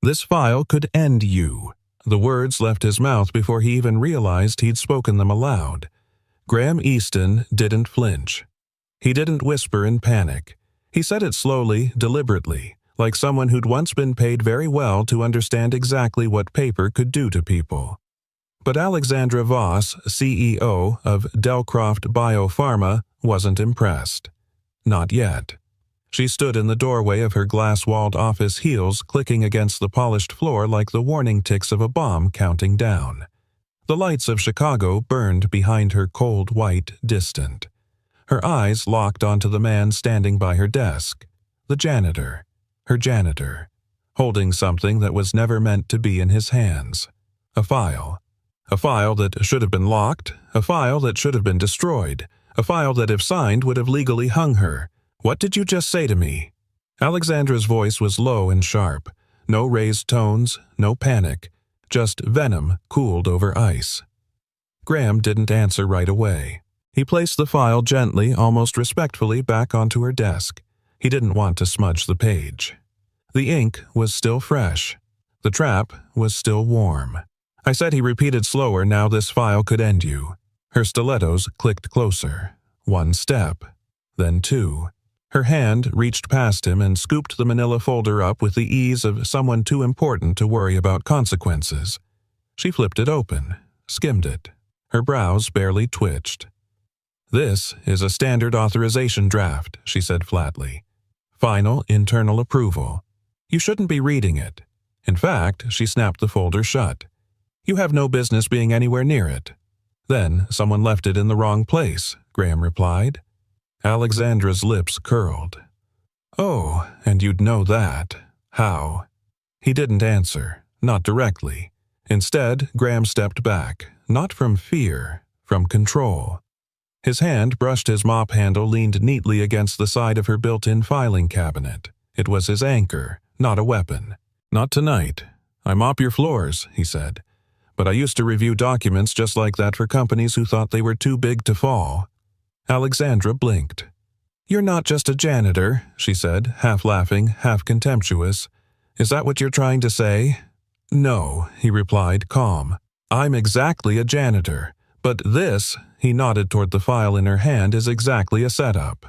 This file could end you. The words left his mouth before he even realized he'd spoken them aloud. Graham Easton didn't flinch. He didn't whisper in panic. He said it slowly, deliberately, like someone who'd once been paid very well to understand exactly what paper could do to people. But Alexandra Voss, CEO of Delcroft Biopharma, wasn't impressed. Not yet. She stood in the doorway of her glass-walled office, heels clicking against the polished floor like the warning ticks of a bomb counting down. The lights of Chicago burned behind her, cold white, distant. Her eyes locked onto the man standing by her desk, the janitor, her janitor, holding something that was never meant to be in his hands. A file. A file that should have been locked, a file that should have been destroyed, a file that if signed would have legally hung her. "What did you just say to me?" Alexandra's voice was low and sharp. No raised tones, no panic, just venom cooled over ice. Graham didn't answer right away. He placed the file gently, almost respectfully, back onto her desk. He didn't want to smudge the page. The ink was still fresh. The trap was still warm. "I said," he repeated slower, "now this file could end you." Her stilettos clicked closer. One step, then two. Her hand reached past him and scooped the manila folder up with the ease of someone too important to worry about consequences. She flipped it open, skimmed it. Her brows barely twitched. "This is a standard authorization draft," she said flatly. "Final internal approval. You shouldn't be reading it. In fact," she snapped the folder shut. "You have no business being anywhere near it." "Then someone left it in the wrong place," Graham replied. Alexandra's lips curled. "Oh, and you'd know that. How?" He didn't answer, not directly. Instead, Graham stepped back, not from fear, from control. His hand brushed his mop handle leaned neatly against the side of her built-in filing cabinet. It was his anchor, not a weapon. "Not tonight. I mop your floors," he said. "But I used to review documents just like that for companies who thought they were too big to fall." Alexandra blinked. "You're not just a janitor," she said, half laughing, half contemptuous. "Is that what you're trying to say?" "No," he replied, calm. "I'm exactly a janitor. But this," he nodded toward the file in her hand, "is exactly a setup."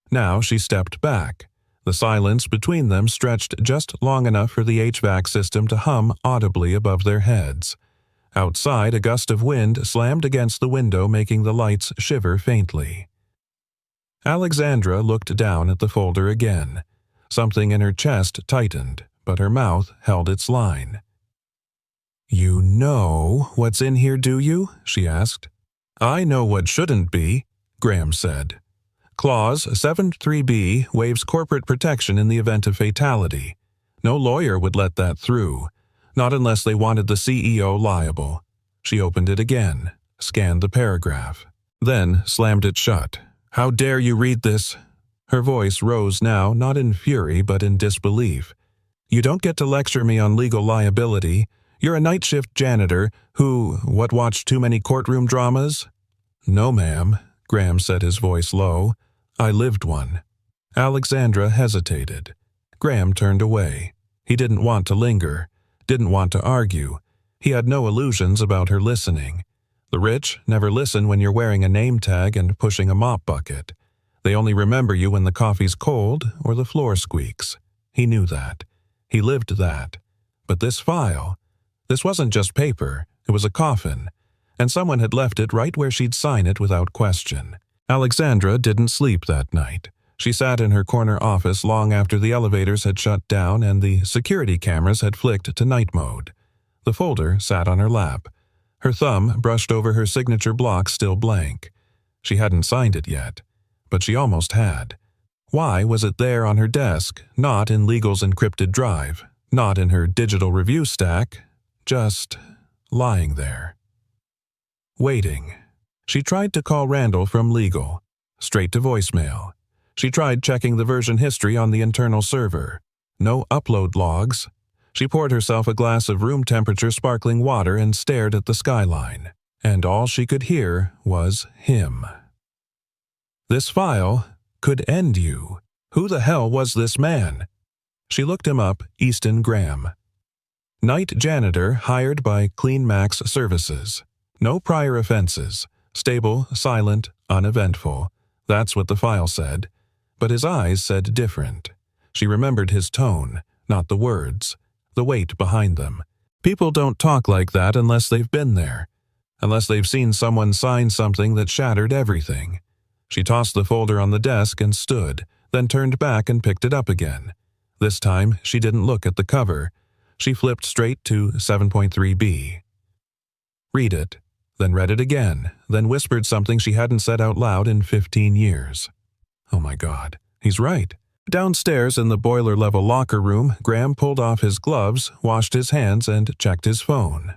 Now she stepped back. The silence between them stretched just long enough for the HVAC system to hum audibly above their heads. Outside, a gust of wind slammed against the window, making the lights shiver faintly. Alexandra looked down at the folder again. Something in her chest tightened, but her mouth held its line. "You know what's in here, do you?" she asked. "I know what shouldn't be," Graham said. "Clause 73B waives corporate protection in the event of fatality. No lawyer would let that through. Not unless they wanted the CEO liable." She opened it again, scanned the paragraph, then slammed it shut. "How dare you read this?" Her voice rose now, not in fury but in disbelief. "You don't get to lecture me on legal liability. You're a night shift janitor who, watched too many courtroom dramas?" "No, ma'am," Graham said, his voice low. "I lived one." Alexandra hesitated. Graham turned away. He didn't want to linger. Didn't want to argue. He had no illusions about her listening. The rich never listen when you're wearing a name tag and pushing a mop bucket. They only remember you when the coffee's cold or the floor squeaks. He knew that. He lived that. But this file, this wasn't just paper, it was a coffin, and someone had left it right where she'd sign it without question. Alexandra didn't sleep that night. She sat in her corner office long after the elevators had shut down and the security cameras had flicked to night mode. The folder sat on her lap. Her thumb brushed over her signature block still blank. She hadn't signed it yet, but she almost had. Why was it there on her desk, not in legal's encrypted drive, not in her digital review stack, just lying there? Waiting. She tried to call Randall from legal. Straight to voicemail. She tried checking the version history on the internal server. No upload logs. She poured herself a glass of room-temperature sparkling water and stared at the skyline. And all she could hear was him. This file could end you. Who the hell was this man? She looked him up, Easton Graham. Night janitor hired by Clean Max Services. No prior offenses. Stable, silent, uneventful. That's what the file said. But his eyes said different. She remembered his tone, not the words, the weight behind them. People don't talk like that unless they've been there, unless they've seen someone sign something that shattered everything. She tossed the folder on the desk and stood, then turned back and picked it up again. This time, she didn't look at the cover. She flipped straight to 7.3b. Read it, then read it again, then whispered something she hadn't said out loud in 15 years. Oh my God, he's right. Downstairs in the boiler-level locker room, Graham pulled off his gloves, washed his hands, and checked his phone.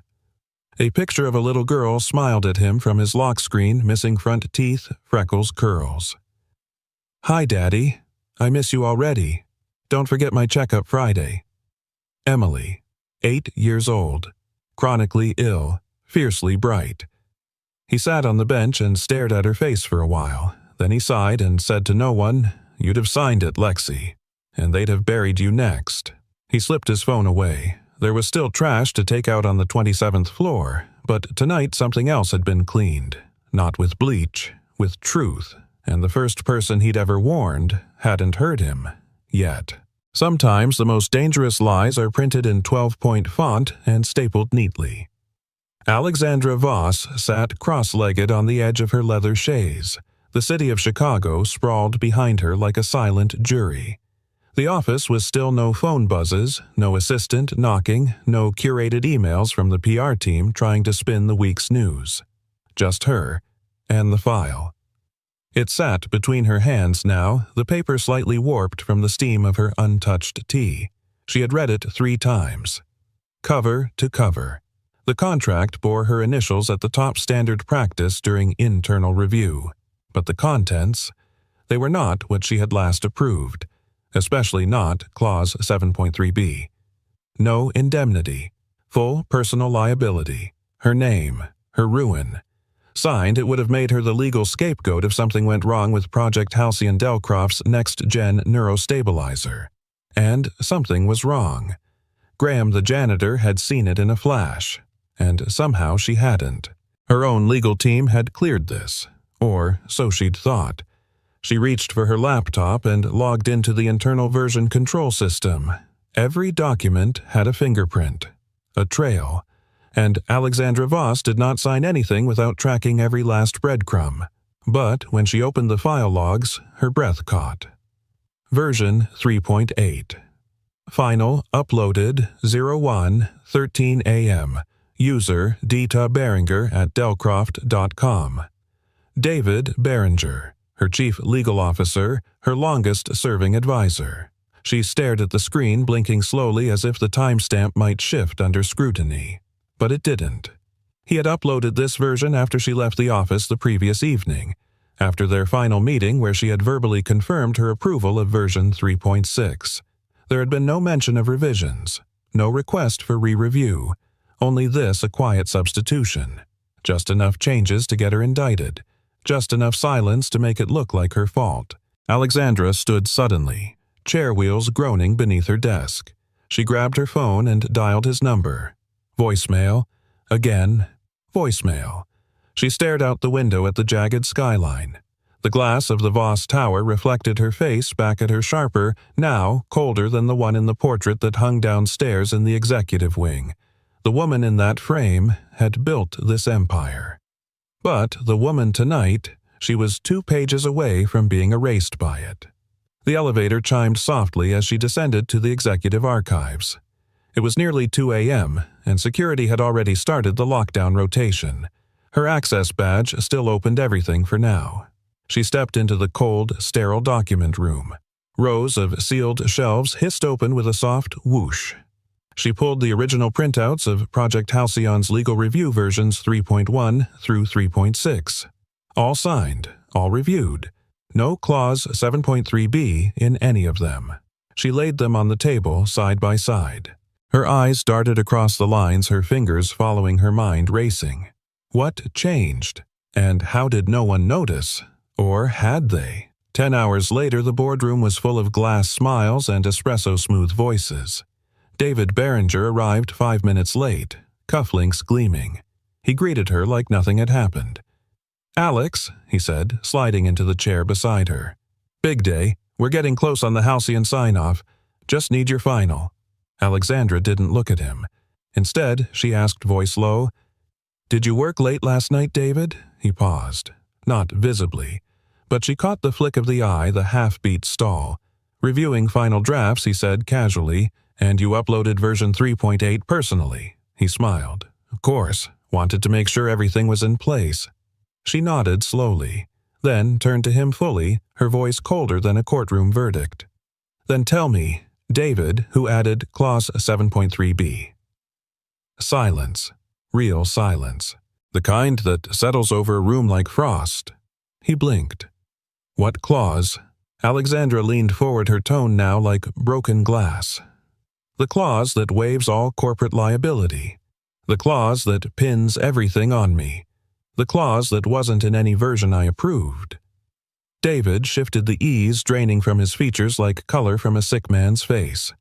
A picture of a little girl smiled at him from his lock screen, missing front teeth, freckles, curls. Hi, Daddy. I miss you already. Don't forget my checkup Friday. Emily, 8 years old, chronically ill, fiercely bright. He sat on the bench and stared at her face for a while. Then he sighed and said to no one, "You'd have signed it, Lexi, and they'd have buried you next." He slipped his phone away. There was still trash to take out on the 27th floor, but tonight something else had been cleaned. Not with bleach, with truth, and the first person he'd ever warned hadn't heard him. Yet. Sometimes the most dangerous lies are printed in 12-point font and stapled neatly. Alexandra Voss sat cross-legged on the edge of her leather chaise. The city of Chicago sprawled behind her like a silent jury. The office was still no phone buzzes, no assistant knocking, no curated emails from the PR team trying to spin the week's news. Just her and the file. It sat between her hands now, the paper slightly warped from the steam of her untouched tea. She had read it 3 times. Cover to cover. The contract bore her initials at the top standard practice during internal review. But the contents, they were not what she had last approved, especially not Clause 7.3b. No indemnity. Full personal liability. Her name. Her ruin. Signed, it would have made her the legal scapegoat if something went wrong with Project Halcyon Delcroft's next-gen neurostabilizer. And something was wrong. Graham the janitor had seen it in a flash, and somehow she hadn't. Her own legal team had cleared this, or so she'd thought. She reached for her laptop and logged into the internal version control system. Every document had a fingerprint, a trail, and Alexandra Voss did not sign anything without tracking every last breadcrumb. But when she opened the file logs, her breath caught. Version 3.8. Final uploaded 01:13 a.m. User Dita Beringer at delcroft.com. David Beringer, her chief legal officer, her longest-serving advisor. She stared at the screen, blinking slowly as if the timestamp might shift under scrutiny. But it didn't. He had uploaded this version after she left the office the previous evening, after their final meeting where she had verbally confirmed her approval of version 3.6. There had been no mention of revisions, no request for re-review, only this a quiet substitution. Just enough changes to get her indicted, just enough silence to make it look like her fault. Alexandra stood suddenly, chair wheels groaning beneath her desk. She grabbed her phone and dialed his number. Voicemail. Again. Voicemail. She stared out the window at the jagged skyline. The glass of the Voss Tower reflected her face back at her sharper, now colder than the one in the portrait that hung downstairs in the executive wing. The woman in that frame had built this empire. But the woman tonight, she was 2 pages away from being erased by it. The elevator chimed softly as she descended to the executive archives. It was nearly 2 a.m., and security had already started the lockdown rotation. Her access badge still opened everything for now. She stepped into the cold, sterile document room. Rows of sealed shelves hissed open with a soft whoosh. She pulled the original printouts of Project Halcyon's legal review versions 3.1 through 3.6. All signed, all reviewed. No Clause 7.3b in any of them. She laid them on the table side by side. Her eyes darted across the lines, her fingers following her mind racing. What changed? And how did no one notice? Or had they? 10 hours later, the boardroom was full of glass smiles and espresso-smooth voices. David Barringer arrived 5 minutes late, cufflinks gleaming. He greeted her like nothing had happened. "Alex," he said, sliding into the chair beside her. "Big day. We're getting close on the halcyon sign-off. Just need your final." Alexandra didn't look at him. Instead, she asked, voice low, "Did you work late last night, David?" He paused. Not visibly, but she caught the flick of the eye, the half-beat stall. Reviewing final drafts, he said casually, "And you uploaded version 3.8 personally." He smiled. "Of course. Wanted to make sure everything was in place." She nodded slowly, then turned to him fully, her voice colder than a courtroom verdict. "Then tell me, David, who added Clause 7.3b. Silence. Real silence. The kind that settles over a room like frost." He blinked. "What clause?" Alexandra leaned forward, her tone now like broken glass. "The clause that waives all corporate liability. The clause that pins everything on me. The clause that wasn't in any version I approved." David shifted the ease draining from his features like color from a sick man's face.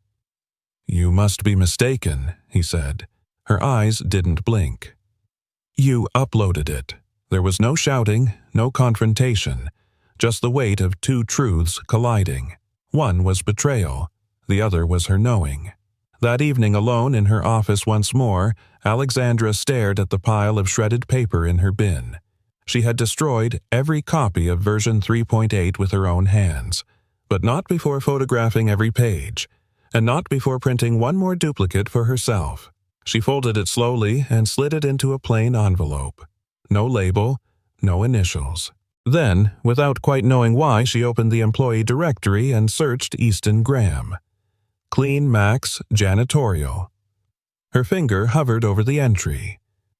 "You must be mistaken," he said. Her eyes didn't blink. "You uploaded it." There was no shouting, no confrontation, just the weight of two truths colliding. One was betrayal, the other was her knowing. That evening, alone in her office once more, Alexandra stared at the pile of shredded paper in her bin. She had destroyed every copy of version 3.8 with her own hands, but not before photographing every page, and not before printing one more duplicate for herself. She folded it slowly and slid it into a plain envelope. No label, no initials. Then, without quite knowing why, she opened the employee directory and searched Easton Graham. Clean Max Janitorial. Her finger hovered over the entry.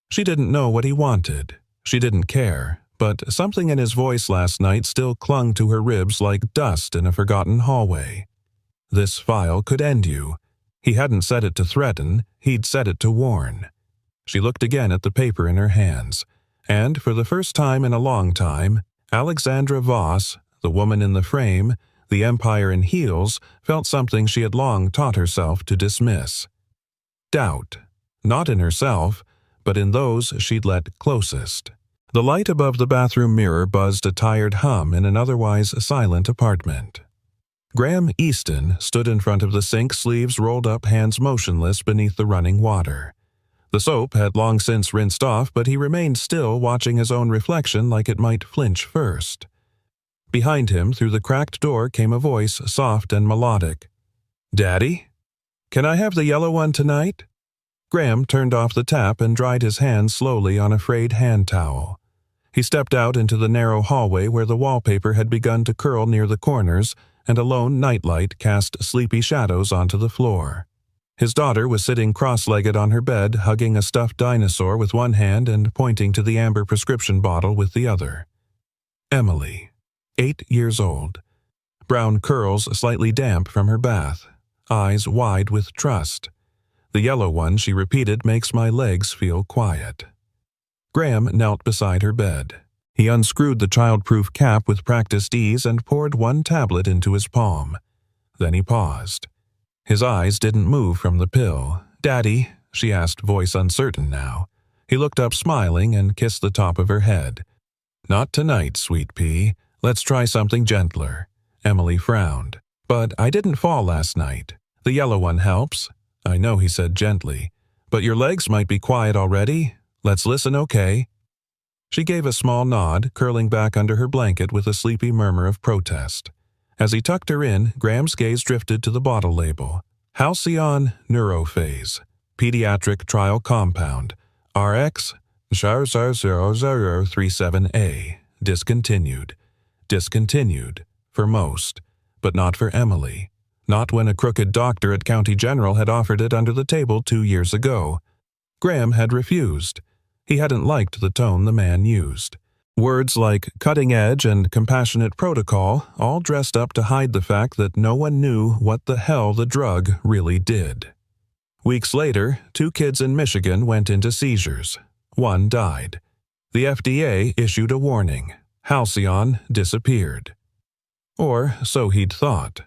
She didn't know what he wanted. She didn't care, but something in his voice last night still clung to her ribs like dust in a forgotten hallway. This file could end you. He hadn't said it to threaten, he'd said it to warn. She looked again at the paper in her hands, and for the first time in a long time, Alexandra Voss, the woman in the frame, the empire in heels, felt something she had long taught herself to dismiss. Doubt. Not in herself, but in those she'd let closest. The light above the bathroom mirror buzzed a tired hum in an otherwise silent apartment. Graham Easton stood in front of the sink, sleeves rolled up, hands motionless beneath the running water. The soap had long since rinsed off, but he remained still, watching his own reflection like it might flinch first. Behind him, through the cracked door, came a voice, soft and melodic. "Daddy? Can I have the yellow one tonight?" Graham turned off the tap and dried his hands slowly on a frayed hand towel. He stepped out into the narrow hallway where the wallpaper had begun to curl near the corners, and a lone nightlight cast sleepy shadows onto the floor. His daughter was sitting cross-legged on her bed, hugging a stuffed dinosaur with one hand and pointing to the amber prescription bottle with the other. Emily, 8 years old. Brown curls slightly damp from her bath, eyes wide with trust. "The yellow one," she repeated, "makes my legs feel quiet." Graham knelt beside her bed. He unscrewed the child-proof cap with practiced ease and poured one tablet into his palm. Then he paused. His eyes didn't move from the pill. "Daddy?" she asked, voice uncertain now. He looked up smiling and kissed the top of her head. "Not tonight, sweet pea. Let's try something gentler." Emily frowned. "But I didn't fall last night. The yellow one helps." "I know," he said gently. "But your legs might be quiet already. Let's listen, okay?" She gave a small nod, curling back under her blanket with a sleepy murmur of protest. As he tucked her in, Graham's gaze drifted to the bottle label. Halcyon Neurophase, Pediatric Trial Compound, RX 000037A, discontinued. Discontinued, for most, but not for Emily. Not when a crooked doctor at County General had offered it under the table 2 years ago. Graham had refused. He hadn't liked the tone the man used. Words like cutting edge and compassionate protocol all dressed up to hide the fact that no one knew what the hell the drug really did. Weeks later, 2 kids in Michigan went into seizures. 1 died. The FDA issued a warning. Halcyon disappeared. Or so he'd thought.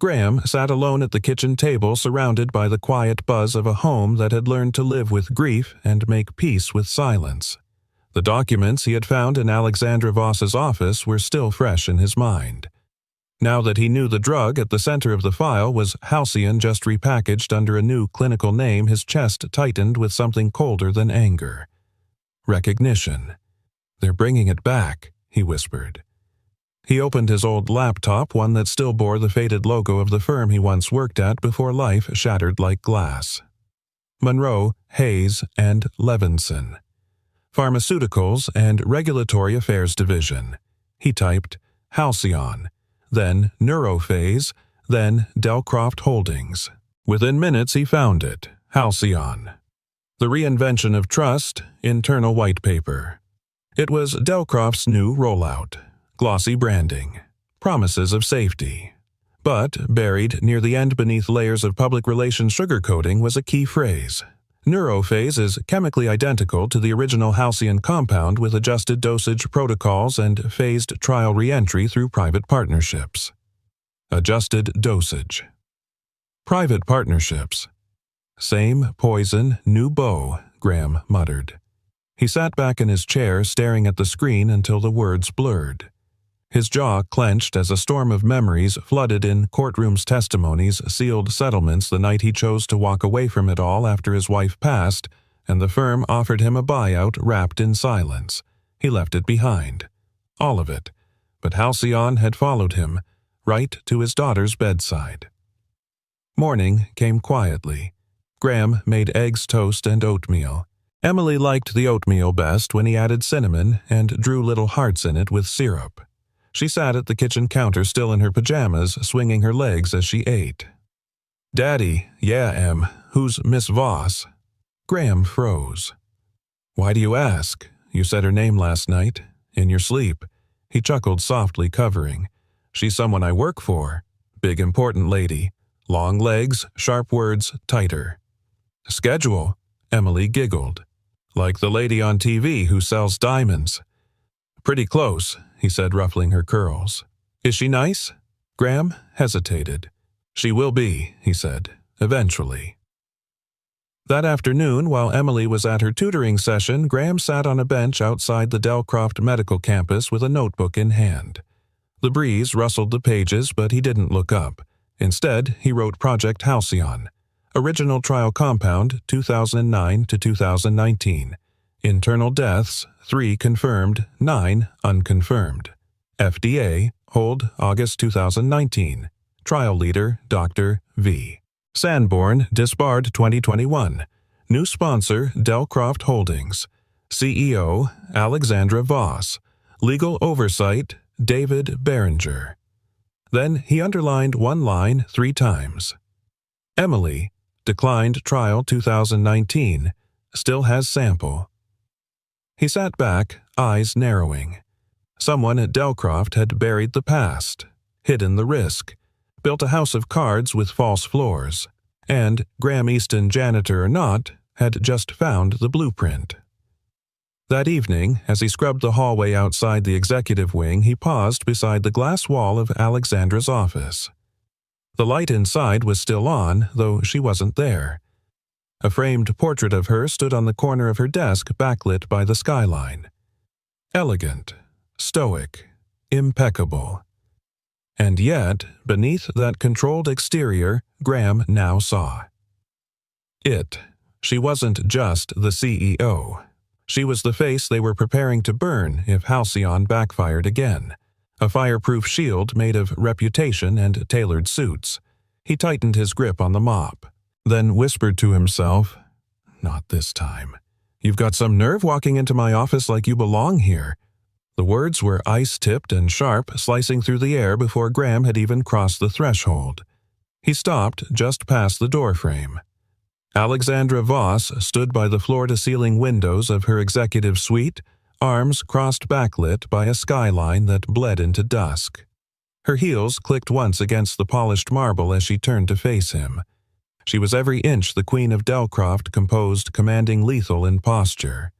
Graham sat alone at the kitchen table surrounded by the quiet buzz of a home that had learned to live with grief and make peace with silence. The documents he had found in Alexandra Voss's office were still fresh in his mind. Now that he knew the drug at the center of the file was halcyon, just repackaged under a new clinical name, his chest tightened with something colder than anger. Recognition. "They're bringing it back," he whispered. He opened his old laptop, one that still bore the faded logo of the firm he once worked at before life shattered like glass. Monroe, Hayes, and Levinson. Pharmaceuticals and Regulatory Affairs Division. He typed Halcyon, then Neurophase, then Delcroft Holdings. Within minutes he found it, Halcyon. The Reinvention of Trust, internal white paper. It was Delcroft's new rollout. Glossy branding. Promises of safety. But buried near the end beneath layers of public relations sugarcoating was a key phrase. Neurophase is chemically identical to the original Halcyon compound with adjusted dosage protocols and phased trial re-entry through private partnerships. Adjusted dosage. Private partnerships. Same poison, new bow, Graham muttered. He sat back in his chair staring at the screen until the words blurred. His jaw clenched as a storm of memories flooded in courtrooms, testimonies, sealed settlements the night he chose to walk away from it all after his wife passed, and the firm offered him a buyout wrapped in silence. He left it behind. All of it. But Halcyon had followed him, right to his daughter's bedside. Morning came quietly. Graham made eggs, toast, and oatmeal. Emily liked the oatmeal best when he added cinnamon and drew little hearts in it with syrup. She sat at the kitchen counter still in her pajamas, swinging her legs as she ate. "Daddy, yeah, Em, who's Miss Voss?" Graham froze. "Why do you ask? You said her name last night, in your sleep." He chuckled softly, covering. "She's someone I work for. Big important lady. Long legs, sharp words, tighter." "Schedule," Emily giggled. "Like the lady on TV who sells diamonds." "Pretty close," he said, ruffling her curls. "Is she nice?" Graham hesitated. "She will be," he said, "eventually." That afternoon, while Emily was at her tutoring session, Graham sat on a bench outside the Delcroft Medical Campus with a notebook in hand. The breeze rustled the pages, but he didn't look up. Instead, he wrote Project Halcyon. Original trial compound, 2009 to 2019. Internal deaths, 3 confirmed, 9 unconfirmed. FDA, hold August 2019. Trial leader, Dr. V. Sanborn, disbarred 2021. New sponsor, Delcroft Holdings. CEO, Alexandra Voss. Legal oversight, David Berenger. Then he underlined one line 3 times. Emily, declined trial 2019, still has sample. He sat back, eyes narrowing. Someone at Delcroft had buried the past, hidden the risk, built a house of cards with false floors, and, Graham Easton janitor or not, had just found the blueprint. That evening, as he scrubbed the hallway outside the executive wing, he paused beside the glass wall of Alexandra's office. The light inside was still on, though she wasn't there. A framed portrait of her stood on the corner of her desk, backlit by the skyline. Elegant, stoic, impeccable. And yet, beneath that controlled exterior, Graham now saw it. She wasn't just the CEO. She was the face they were preparing to burn if Halcyon backfired again. A fireproof shield made of reputation and tailored suits. He tightened his grip on the mop, then whispered to himself, "Not this time. You've got some nerve walking into my office like you belong here." The words were ice-tipped and sharp, slicing through the air before Graham had even crossed the threshold. He stopped just past the doorframe. Alexandra Voss stood by the floor-to-ceiling windows of her executive suite, arms crossed backlit by a skyline that bled into dusk. Her heels clicked once against the polished marble as she turned to face him. She was every inch the Queen of Delcroft, composed, commanding, lethal in posture.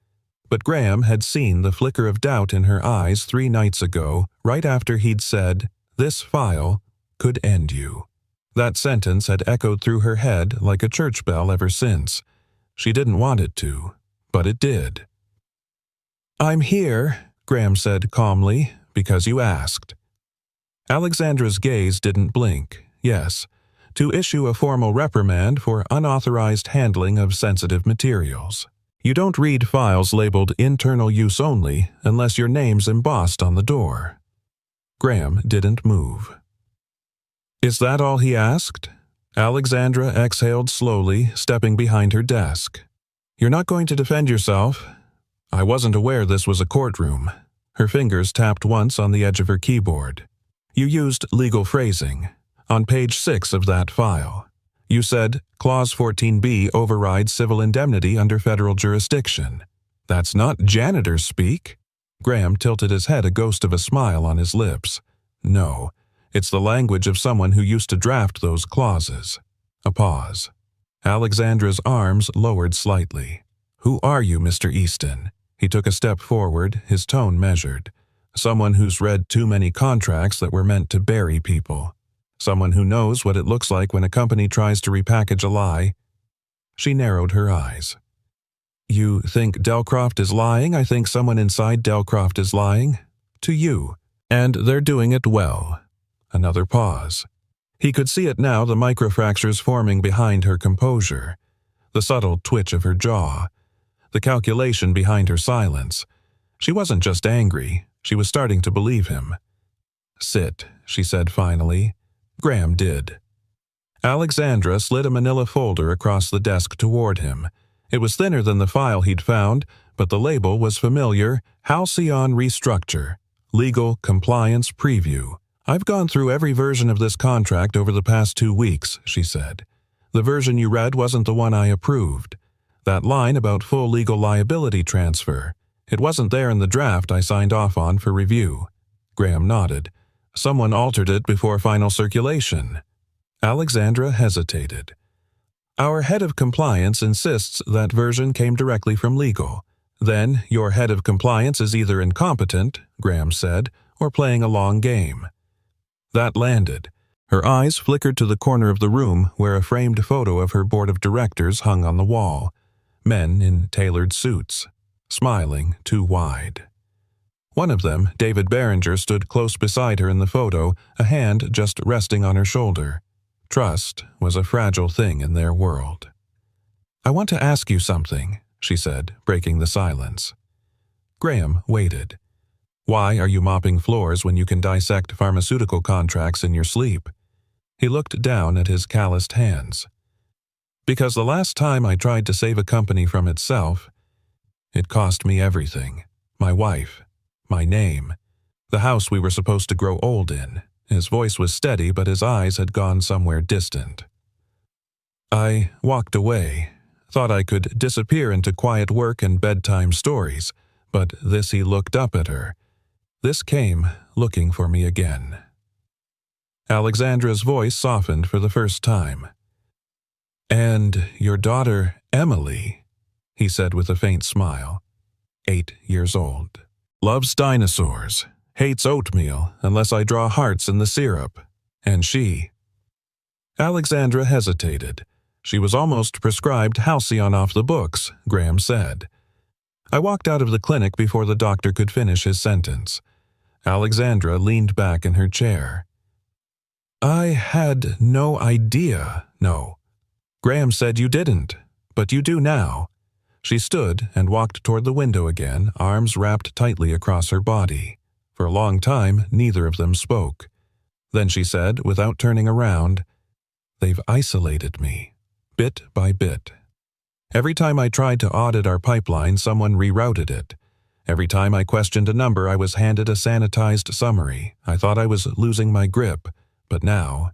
But Graham had seen the flicker of doubt in her eyes 3 nights ago, right after he'd said, "This file could end you." That sentence had echoed through her head like a church bell ever since. She didn't want it to, but it did. "I'm here," Graham said calmly, "because you asked." Alexandra's gaze didn't blink. Yes, to issue a formal reprimand for unauthorized handling of sensitive materials. You don't read files labeled internal use only unless your name's embossed on the door. Graham didn't move. "Is that all he asked?" Alexandra exhaled slowly, stepping behind her desk. "You're not going to defend yourself?" "I wasn't aware this was a courtroom." Her fingers tapped once on the edge of her keyboard. "You used legal phrasing. On page 6 of that file. You said, Clause 14b overrides civil indemnity under federal jurisdiction. That's not janitor speak." Graham tilted his head, a ghost of a smile on his lips. "No, it's the language of someone who used to draft those clauses." A pause. Alexandra's arms lowered slightly. "Who are you, Mr. Easton?" He took a step forward, his tone measured. "Someone who's read too many contracts that were meant to bury people. Someone who knows what it looks like when a company tries to repackage a lie." She narrowed her eyes. "You think Delcroft is lying? I think someone inside Delcroft is lying. To you. And they're doing it well." Another pause. He could see it now, the microfractures forming behind her composure, the subtle twitch of her jaw, the calculation behind her silence. She wasn't just angry, she was starting to believe him. "Sit," she said finally. Graham did. Alexandra slid a manila folder across the desk toward him. It was thinner than the file he'd found, but the label was familiar: Halcyon Restructure, Legal Compliance Preview. "I've gone through every version of this contract over the past 2 weeks, she said. "The version you read wasn't the one I approved. That line about full legal liability transfer, it wasn't there in the draft I signed off on for review." Graham nodded. "Someone altered it before final circulation." Alexandra hesitated. "Our head of compliance insists that version came directly from legal. Then your head of compliance is either incompetent," Graham said, "or playing a long game." That landed. Her eyes flickered to the corner of the room where a framed photo of her board of directors hung on the wall. Men in tailored suits, smiling too wide. One of them, David Barringer, stood close beside her in the photo, a hand just resting on her shoulder. Trust was a fragile thing in their world. "I want to ask you something," she said, breaking the silence. Graham waited. "Why are you mopping floors when you can dissect pharmaceutical contracts in your sleep?" He looked down at his calloused hands. "Because the last time I tried to save a company from itself, it cost me everything. My wife, my name, the house we were supposed to grow old in." His voice was steady, but his eyes had gone somewhere distant. "I walked away, thought I could disappear into quiet work and bedtime stories, but this," he looked up at her, "this came looking for me again." Alexandra's voice softened for the first time. "And your daughter, Emily," he said with a faint smile, 8 years old. "Loves dinosaurs, hates oatmeal unless I draw hearts in the syrup. And she—" Alexandra hesitated. "She was almost prescribed Halcyon off the books," Graham said. "I walked out of the clinic before the doctor could finish his sentence." Alexandra leaned back in her chair. "I had no idea, no." Graham said you didn't, but you do now." She stood and walked toward the window again, arms wrapped tightly across her body. For a long time, neither of them spoke. Then she said, without turning around, "They've isolated me, bit by bit. Every time I tried to audit our pipeline, someone rerouted it. Every time I questioned a number, I was handed a sanitized summary. I thought I was losing my grip, but now—"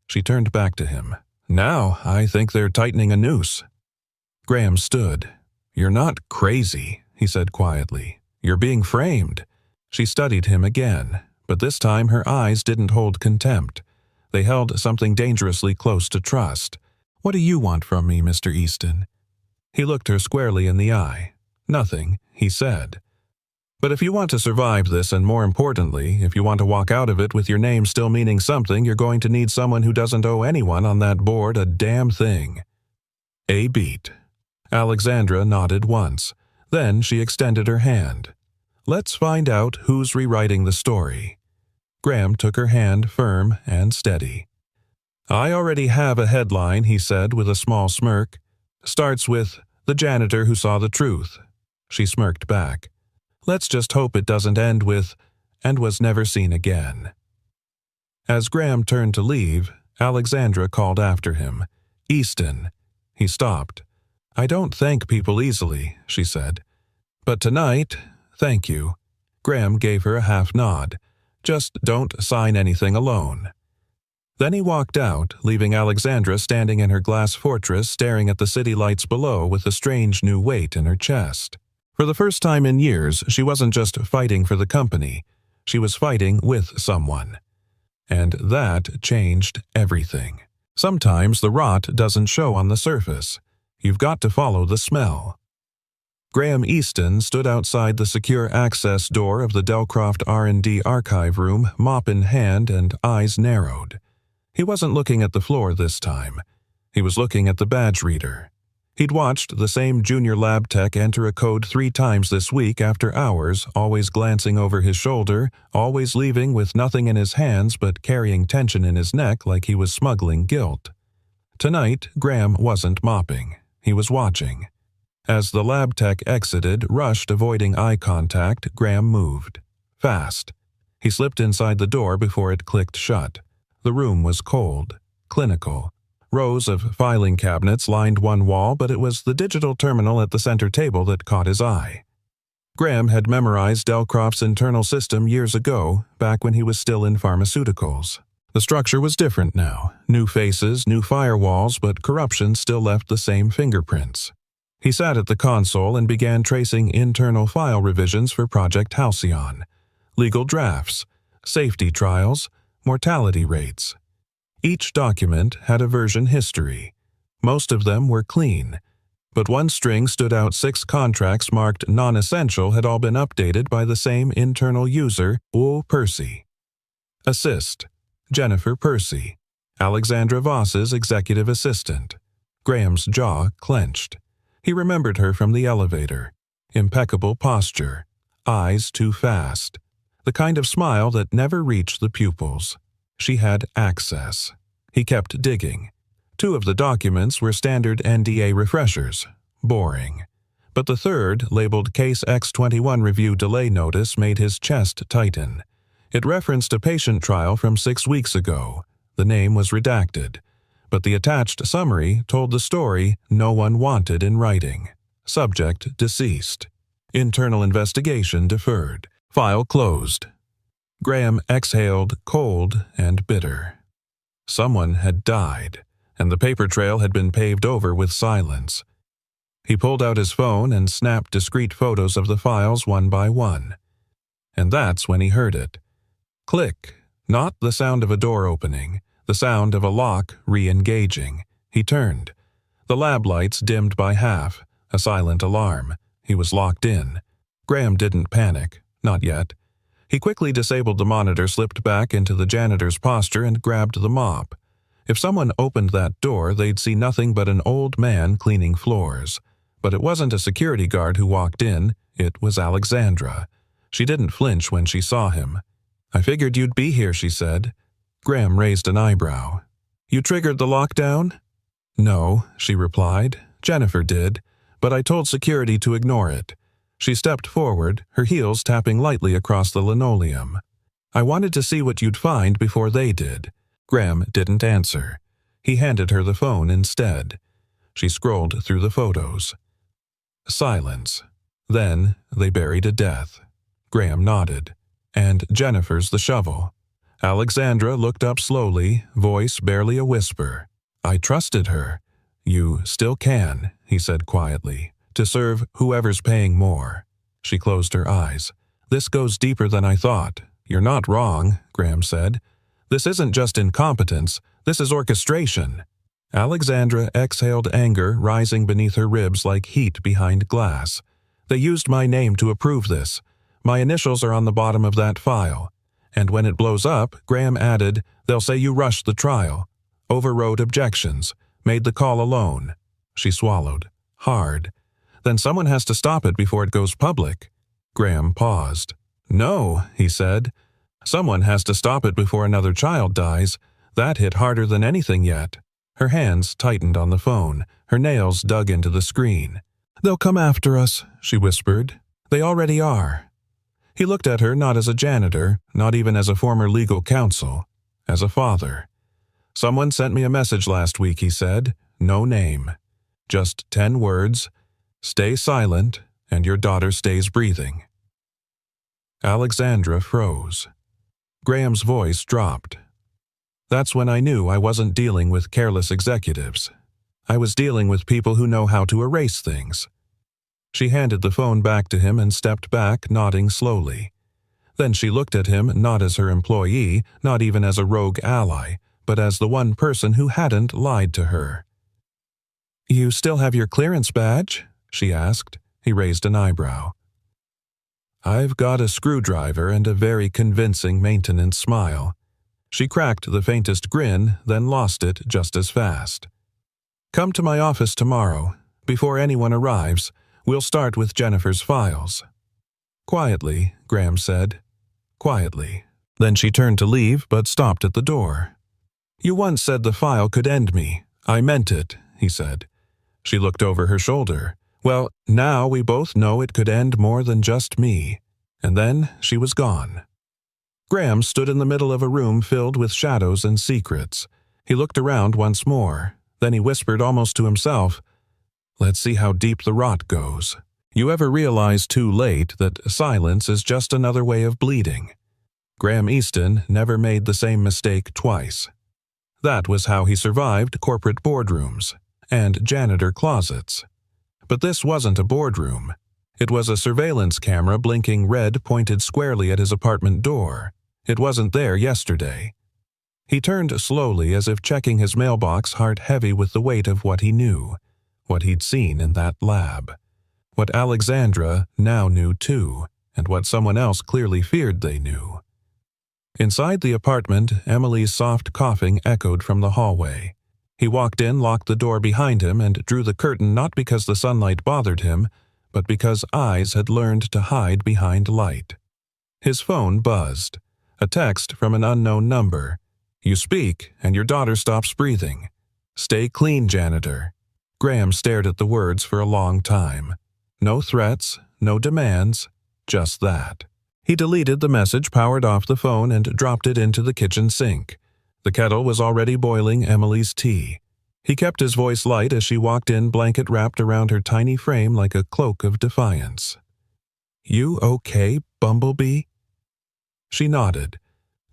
She turned back to him. "Now I think they're tightening a noose." Graham stood. "You're not crazy," he said quietly. "You're being framed." She studied him again, but this time her eyes didn't hold contempt. They held something dangerously close to trust. "What do you want from me, Mr. Easton?" He looked her squarely in the eye. "Nothing," he said. But if you want to survive this, and more importantly, if you want to walk out of it with your name still meaning something, you're going to need someone who doesn't owe anyone on that board a damn thing. A beat. Alexandra nodded once. Then she extended her hand. Let's find out who's rewriting the story. Graham took her hand firm and steady. I already have a headline, he said with a small smirk. Starts with, "The janitor who saw the truth." She smirked back. Let's just hope it doesn't end with, "and was never seen again." As Graham turned to leave, Alexandra called after him, "Easton." He stopped. "I don't thank people easily," she said. "But tonight, thank you." Graham gave her a half nod. "Just don't sign anything alone." Then he walked out, leaving Alexandra standing in her glass fortress staring at the city lights below with a strange new weight in her chest. For the first time in years, she wasn't just fighting for the company. She was fighting with someone. And that changed everything. Sometimes the rot doesn't show on the surface. You've got to follow the smell. Graham Easton stood outside the secure access door of the Delcroft R&D archive room, mop in hand and eyes narrowed. He wasn't looking at the floor this time. He was looking at the badge reader. He'd watched the same junior lab tech enter a code 3 times this week after hours, always glancing over his shoulder, always leaving with nothing in his hands but carrying tension in his neck like he was smuggling guilt. Tonight, Graham wasn't mopping. He was watching. As the lab tech exited, rushed, avoiding eye contact, Graham moved. Fast. He slipped inside the door before it clicked shut. The room was cold, clinical. Rows of filing cabinets lined one wall, but it was the digital terminal at the center table that caught his eye. Graham had memorized Delcroft's internal system years ago, back when he was still in pharmaceuticals. The structure was different now. New faces, new firewalls, but corruption still left the same fingerprints. He sat at the console and began tracing internal file revisions for Project Halcyon. Legal drafts, safety trials, mortality rates. Each document had a version history. Most of them were clean, but one string stood out. 6 contracts marked non-essential had all been updated by the same internal user, Percy. Assist, Jennifer Percy, Alexandra Voss's executive assistant. Graham's jaw clenched. He remembered her from the elevator. Impeccable posture, eyes too fast, the kind of smile that never reached the pupils. She had access. He kept digging. 2 of the documents were standard NDA refreshers. Boring. But the third, labeled Case X21 Review Delay Notice, made his chest tighten. It referenced a patient trial from 6 weeks ago. The name was redacted. But the attached summary told the story no one wanted in writing. Subject deceased. Internal investigation deferred. File closed. Graham exhaled, cold and bitter. Someone had died, and the paper trail had been paved over with silence. He pulled out his phone and snapped discrete photos of the files one by one. And that's when he heard it. Click. Not the sound of a door opening, the sound of a lock re-engaging. He turned. The lab lights dimmed by half, a silent alarm. He was locked in. Graham didn't panic, not yet. He quickly disabled the monitor, slipped back into the janitor's posture, and grabbed the mop. If someone opened that door, they'd see nothing but an old man cleaning floors. But it wasn't a security guard who walked in, it was Alexandra. She didn't flinch when she saw him. "I figured you'd be here," she said. Graham raised an eyebrow. "You triggered the lockdown?" "No," she replied. "Jennifer did, but I told security to ignore it." She stepped forward, her heels tapping lightly across the linoleum. "I wanted to see what you'd find before they did." Graham didn't answer. He handed her the phone instead. She scrolled through the photos. Silence. Then they buried a death. Graham nodded. "And Jennifer's the shovel." Alexandra looked up slowly, voice barely a whisper. "I trusted her." "You still can," he said quietly. "To serve whoever's paying more." She closed her eyes. "This goes deeper than I thought." "You're not wrong," Graham said. "This isn't just incompetence. This is orchestration." Alexandra exhaled anger rising beneath her ribs like heat behind glass. "They used my name to approve this. My initials are on the bottom of that file. And when it blows up, Graham added, they'll say you rushed the trial, overrode objections, made the call alone. She swallowed. Hard. Then someone has to stop it before it goes public. Graham paused. No, he said. Someone has to stop it before another child dies. That hit harder than anything yet. Her hands tightened on the phone. Her nails dug into the screen. They'll come after us, she whispered. They already are. He looked at her not as a janitor, not even as a former legal counsel, as a father. Someone sent me a message last week, he said. No name. Just 10 words. Stay silent, and your daughter stays breathing. Alexandra froze. Graham's voice dropped. That's when I knew I wasn't dealing with careless executives. I was dealing with people who know how to erase things. She handed the phone back to him and stepped back, nodding slowly. Then she looked at him not as her employee, not even as a rogue ally, but as the one person who hadn't lied to her. You still have your clearance badge? She asked. He raised an eyebrow. I've got a screwdriver and a very convincing maintenance smile. She cracked the faintest grin, then lost it just as fast. Come to my office tomorrow. Before anyone arrives, we'll start with Jennifer's files. Quietly, Graham said. Quietly. Then she turned to leave, but stopped at the door. You once said the file could end me. I meant it, he said. She looked over her shoulder. Well, now we both know it could end more than just me. And then she was gone. Graham stood in the middle of a room filled with shadows and secrets. He looked around once more. Then he whispered almost to himself, Let's see how deep the rot goes. You ever realize too late that silence is just another way of bleeding? Graham Easton never made the same mistake twice. That was how he survived corporate boardrooms and janitor closets. But this wasn't a boardroom. It was a surveillance camera blinking red pointed squarely at his apartment door. It wasn't there yesterday. He turned slowly as if checking his mailbox, heart heavy with the weight of what he knew, what he'd seen in that lab, what Alexandra now knew too, and what someone else clearly feared they knew. Inside the apartment, Emily's soft coughing echoed from the hallway. He walked in, locked the door behind him, and drew the curtain not because the sunlight bothered him, but because eyes had learned to hide behind light. His phone buzzed. A text from an unknown number. You speak, and your daughter stops breathing. Stay clean, janitor. Graham stared at the words for a long time. No threats, no demands, just that. He deleted the message, powered off the phone, and dropped it into the kitchen sink. The kettle was already boiling Emily's tea. He kept his voice light as she walked in, blanket wrapped around her tiny frame like a cloak of defiance. You okay, Bumblebee? She nodded.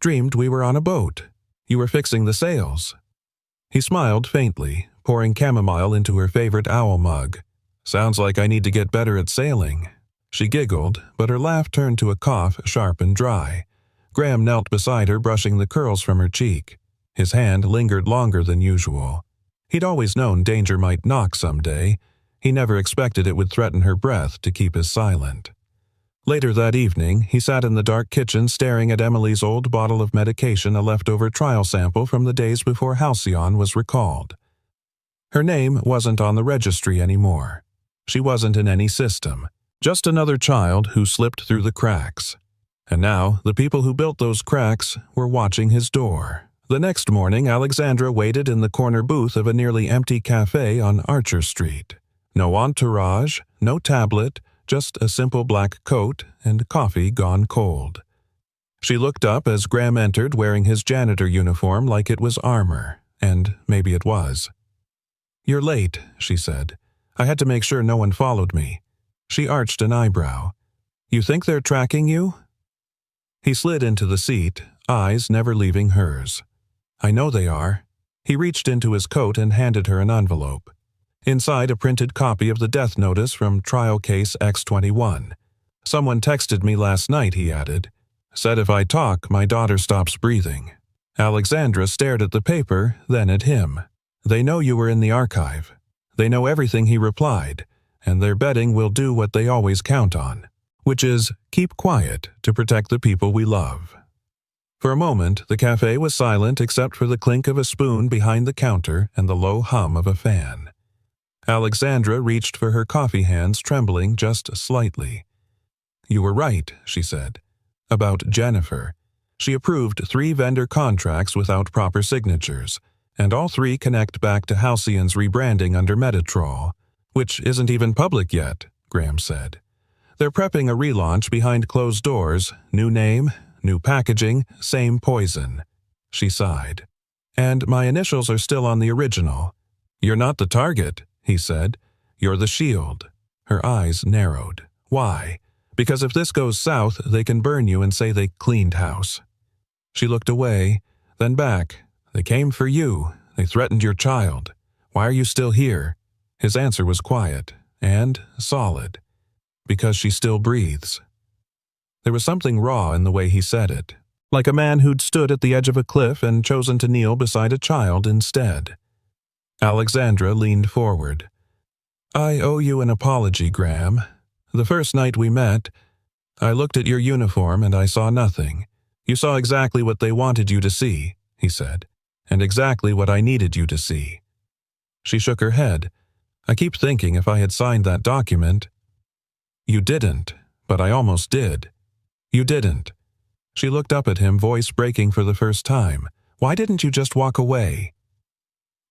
Dreamed we were on a boat. You were fixing the sails. He smiled faintly, pouring chamomile into her favorite owl mug. Sounds like I need to get better at sailing. She giggled, but her laugh turned to a cough, sharp and dry. Graham knelt beside her, brushing the curls from her cheek. His hand lingered longer than usual. He'd always known danger might knock someday. He never expected it would threaten her breath to keep us silent. Later that evening, he sat in the dark kitchen staring at Emily's old bottle of medication, a leftover trial sample from the days before Halcyon was recalled. Her name wasn't on the registry anymore. She wasn't in any system. Just another child who slipped through the cracks. And now, the people who built those cracks were watching his door. The next morning, Alexandra waited in the corner booth of a nearly empty cafe on Archer Street. No entourage, no tablet, just a simple black coat and coffee gone cold. She looked up as Graham entered, wearing his janitor uniform like it was armor, and maybe it was. You're late, she said. I had to make sure no one followed me. She arched an eyebrow. You think they're tracking you? He slid into the seat, eyes never leaving hers. I know they are. He reached into his coat and handed her an envelope. Inside, a printed copy of the death notice from trial case X21. Someone texted me last night, he added. Said if I talk, my daughter stops breathing. Alexandra stared at the paper, then at him. They know you were in the archive. They know everything, he replied, and they're betting we'll do what they always count on. which is keep quiet to protect the people we love. For a moment, the cafe was silent except for the clink of a spoon behind the counter and the low hum of a fan. Alexandra reached for her coffee, hands trembling just slightly. "You were right," she said. "About Janitor. She approved 3 vendor contracts without proper signatures, and all 3 connect back to Halcyon's rebranding under Metatrol, which isn't even public yet," Graham said. "They're prepping a relaunch behind closed doors, new name, new packaging, same poison." She sighed. "And my initials are still on the original." "You're not the target," he said. "You're the shield." Her eyes narrowed. "Why?" "Because if this goes south, they can burn you and say they cleaned house." She looked away, then back. "They came for you. They threatened your child. Why are you still here?" His answer was quiet and solid. "Because she still breathes." There was something raw in the way he said it, like a man who'd stood at the edge of a cliff and chosen to kneel beside a child instead. Alexandra leaned forward. "I owe you an apology, Graham. The first night we met, I looked at your uniform and I saw nothing. You saw exactly what they wanted you to see," he said, "and exactly what I needed you to see." She shook her head. "I keep thinking if I had signed that document—" "You didn't, but I almost did." "You didn't." She looked up at him, voice breaking for the first time. "Why didn't you just walk away?"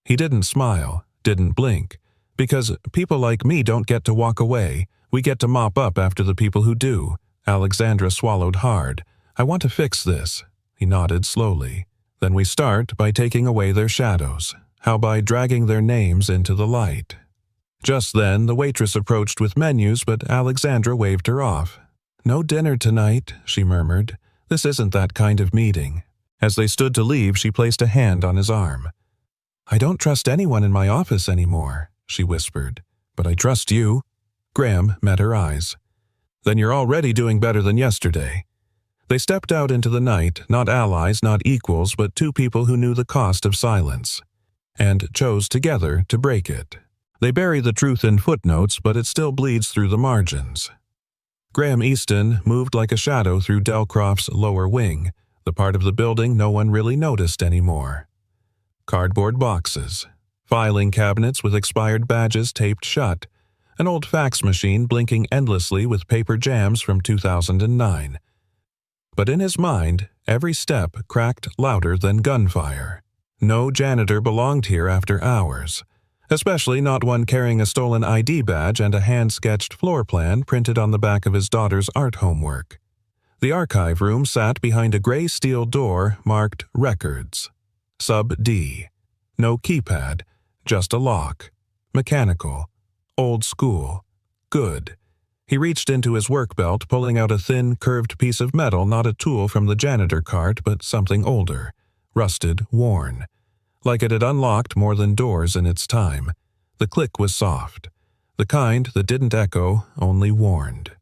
He didn't smile, didn't blink. "Because people like me don't get to walk away. We get to mop up after the people who do." Alexandra swallowed hard. "I want to fix this." He nodded slowly. "Then we start by taking away their shadows. How by dragging their names into the light." Just then, the waitress approached with menus, but Alexandra waved her off. "No dinner tonight," she murmured. "This isn't that kind of meeting." As they stood to leave, she placed a hand on his arm. "I don't trust anyone in my office anymore," she whispered. "But I trust you." Graham met her eyes. "Then you're already doing better than yesterday." They stepped out into the night, not allies, not equals, but 2 people who knew the cost of silence, and chose together to break it. They bury the truth in footnotes, but it still bleeds through the margins. Graham Easton moved like a shadow through Delcroft's lower wing, the part of the building no one really noticed anymore. Cardboard boxes, filing cabinets with expired badges taped shut, an old fax machine blinking endlessly with paper jams from 2009. But in his mind, every step cracked louder than gunfire. No janitor belonged here after hours, especially not one carrying a stolen ID badge and a hand-sketched floor plan printed on the back of his daughter's art homework. The archive room sat behind a gray steel door marked Records. Sub-D. No keypad, just a lock. Mechanical. Old school. Good. He reached into his work belt, pulling out a thin, curved piece of metal, not a tool from the janitor cart, but something older. Rusted, worn. Like it had unlocked more than doors in its time. The click was soft. The kind that didn't echo, only warned.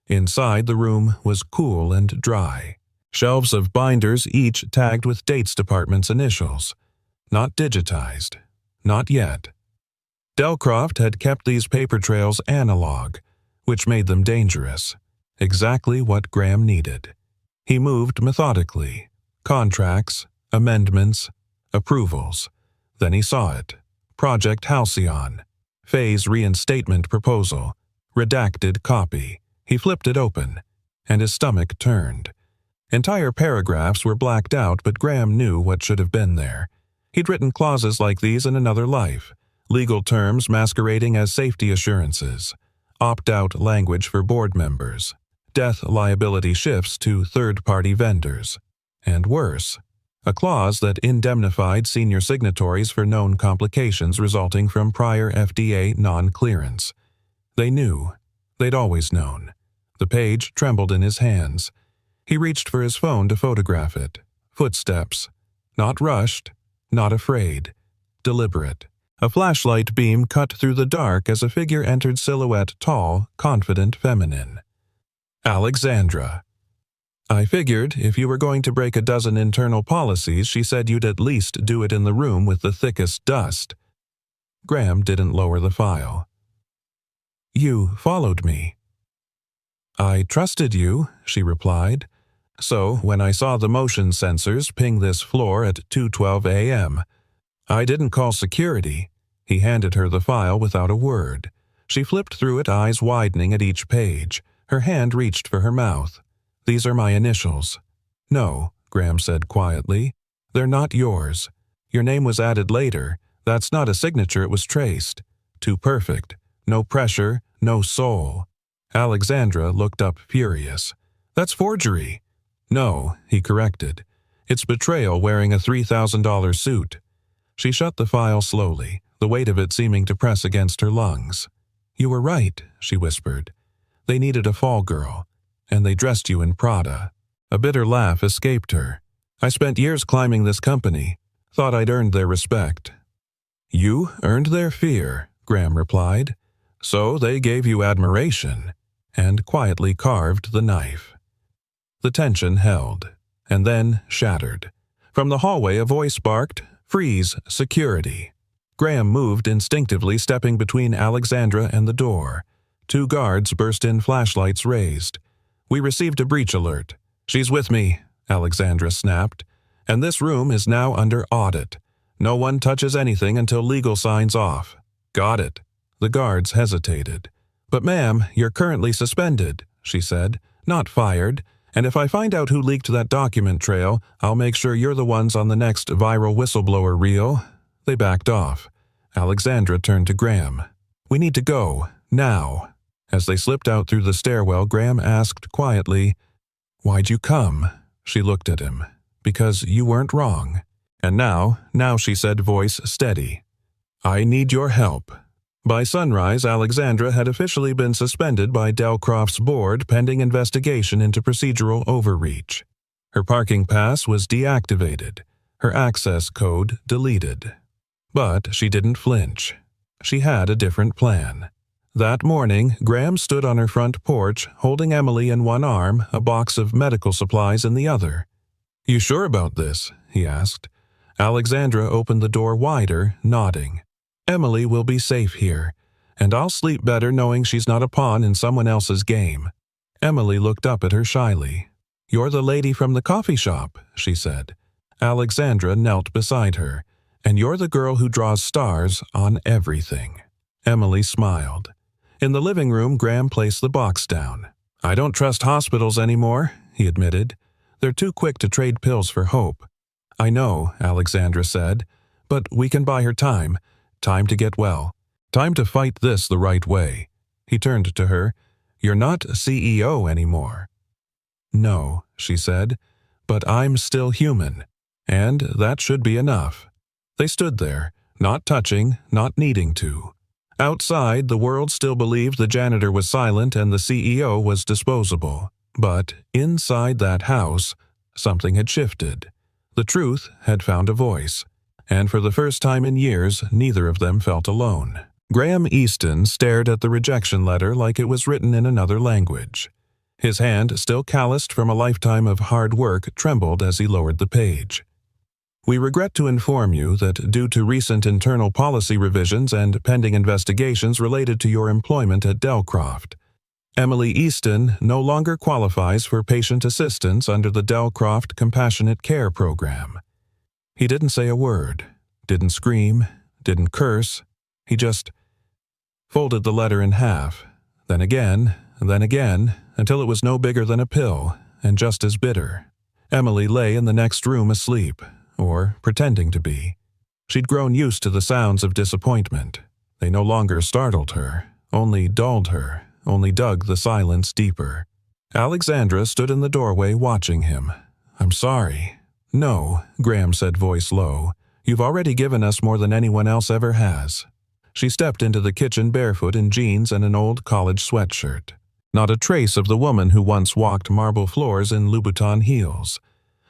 Inside, the room was cool and dry. Shelves of binders, each tagged with dates department's initials. Not digitized. Not yet. Delcroft had kept these paper trails analog, which made them dangerous. Exactly what Graham needed. He moved methodically. Contracts, amendments, approvals. Then he saw it. Project Halcyon. Phase reinstatement proposal. Redacted copy. He flipped it open, and his stomach turned. Entire paragraphs were blacked out, but Graham knew what should have been there. He'd written clauses like these in another life. Legal terms masquerading as safety assurances. Opt-out language for board members. Death liability shifts to third-party vendors. And worse, a clause that indemnified senior signatories for known complications resulting from prior FDA non-clearance. They knew. They'd always known. The page trembled in his hands. He reached for his phone to photograph it. Footsteps. Not rushed, not afraid. Deliberate. A flashlight beam cut through the dark as a figure entered silhouette, tall, confident, feminine. Alexandra. "I figured if you were going to break a dozen internal policies, she said you'd at least do it in the room with the thickest dust." Graham didn't lower the file. "You followed me." I trusted you, she replied. So when I saw the motion sensors ping this floor at 2:12 a.m., I didn't call security. He handed her the file without a word. She flipped through it, eyes widening at each page. Her hand reached for her mouth. These are my initials. No, Graham said quietly. They're not yours. Your name was added later. That's not a signature, it was traced. Too perfect. No pressure, no soul. Alexandra looked up furious. That's forgery. No, he corrected. It's betrayal wearing a $3,000 suit. She shut the file slowly, the weight of it seeming to press against her lungs. You were right, she whispered. They needed a fall girl, and they dressed you in Prada. A bitter laugh escaped her. I spent years climbing this company. Thought I'd earned their respect. You earned their fear, Graham replied. So they gave you admiration, and quietly carved the knife. The tension held, and then shattered. From the hallway a voice barked, "Freeze, security." Graham moved instinctively, stepping between Alexandra and the door. Two guards burst in, flashlights raised. We received a breach alert. She's with me, Alexandra snapped. And this room is now under audit. No one touches anything until legal signs off. Got it. The guards hesitated. But ma'am, you're currently suspended, she said. Not fired. And if I find out who leaked that document trail, I'll make sure you're the ones on the next viral whistleblower reel. They backed off. Alexandra turned to Graham. We need to go. Now. As they slipped out through the stairwell, Graham asked quietly, Why'd you come? She looked at him. Because you weren't wrong. And now, she said, voice steady. I need your help. By sunrise, Alexandra had officially been suspended by Delcroft's board pending investigation into procedural overreach. Her parking pass was deactivated, her access code deleted. But she didn't flinch. She had a different plan. That morning, Graham stood on her front porch, holding Emily in one arm, a box of medical supplies in the other. You sure about this? He asked. Alexandra opened the door wider, nodding. Emily will be safe here, and I'll sleep better knowing she's not a pawn in someone else's game. Emily looked up at her shyly. You're the lady from the coffee shop, she said. Alexandra knelt beside her. And you're the girl who draws stars on everything. Emily smiled. In the living room, Graham placed the box down. I don't trust hospitals anymore, he admitted. They're too quick to trade pills for hope. I know, Alexandra said, but we can buy her time. Time to get well. Time to fight this the right way. He turned to her. You're not CEO anymore. No, she said, but I'm still human, and that should be enough. They stood there, not touching, not needing to. Outside, the world still believed the janitor was silent and the CEO was disposable. But inside that house, something had shifted. The truth had found a voice. And for the first time in years, neither of them felt alone. Graham Easton stared at the rejection letter like it was written in another language. His hand, still calloused from a lifetime of hard work, trembled as he lowered the page. We regret to inform you that due to recent internal policy revisions and pending investigations related to your employment at Delcroft, Emily Easton no longer qualifies for patient assistance under the Delcroft Compassionate Care Program. He didn't say a word, didn't scream, didn't curse. He just folded the letter in half, then again, until it was no bigger than a pill and just as bitter. Emily lay in the next room asleep, or pretending to be. She'd grown used to the sounds of disappointment. They no longer startled her, only dulled her, only dug the silence deeper. Alexandra stood in the doorway watching him. I'm sorry. No, Graham said, voice low. You've already given us more than anyone else ever has. She stepped into the kitchen barefoot in jeans and an old college sweatshirt. Not a trace of the woman who once walked marble floors in Louboutin heels.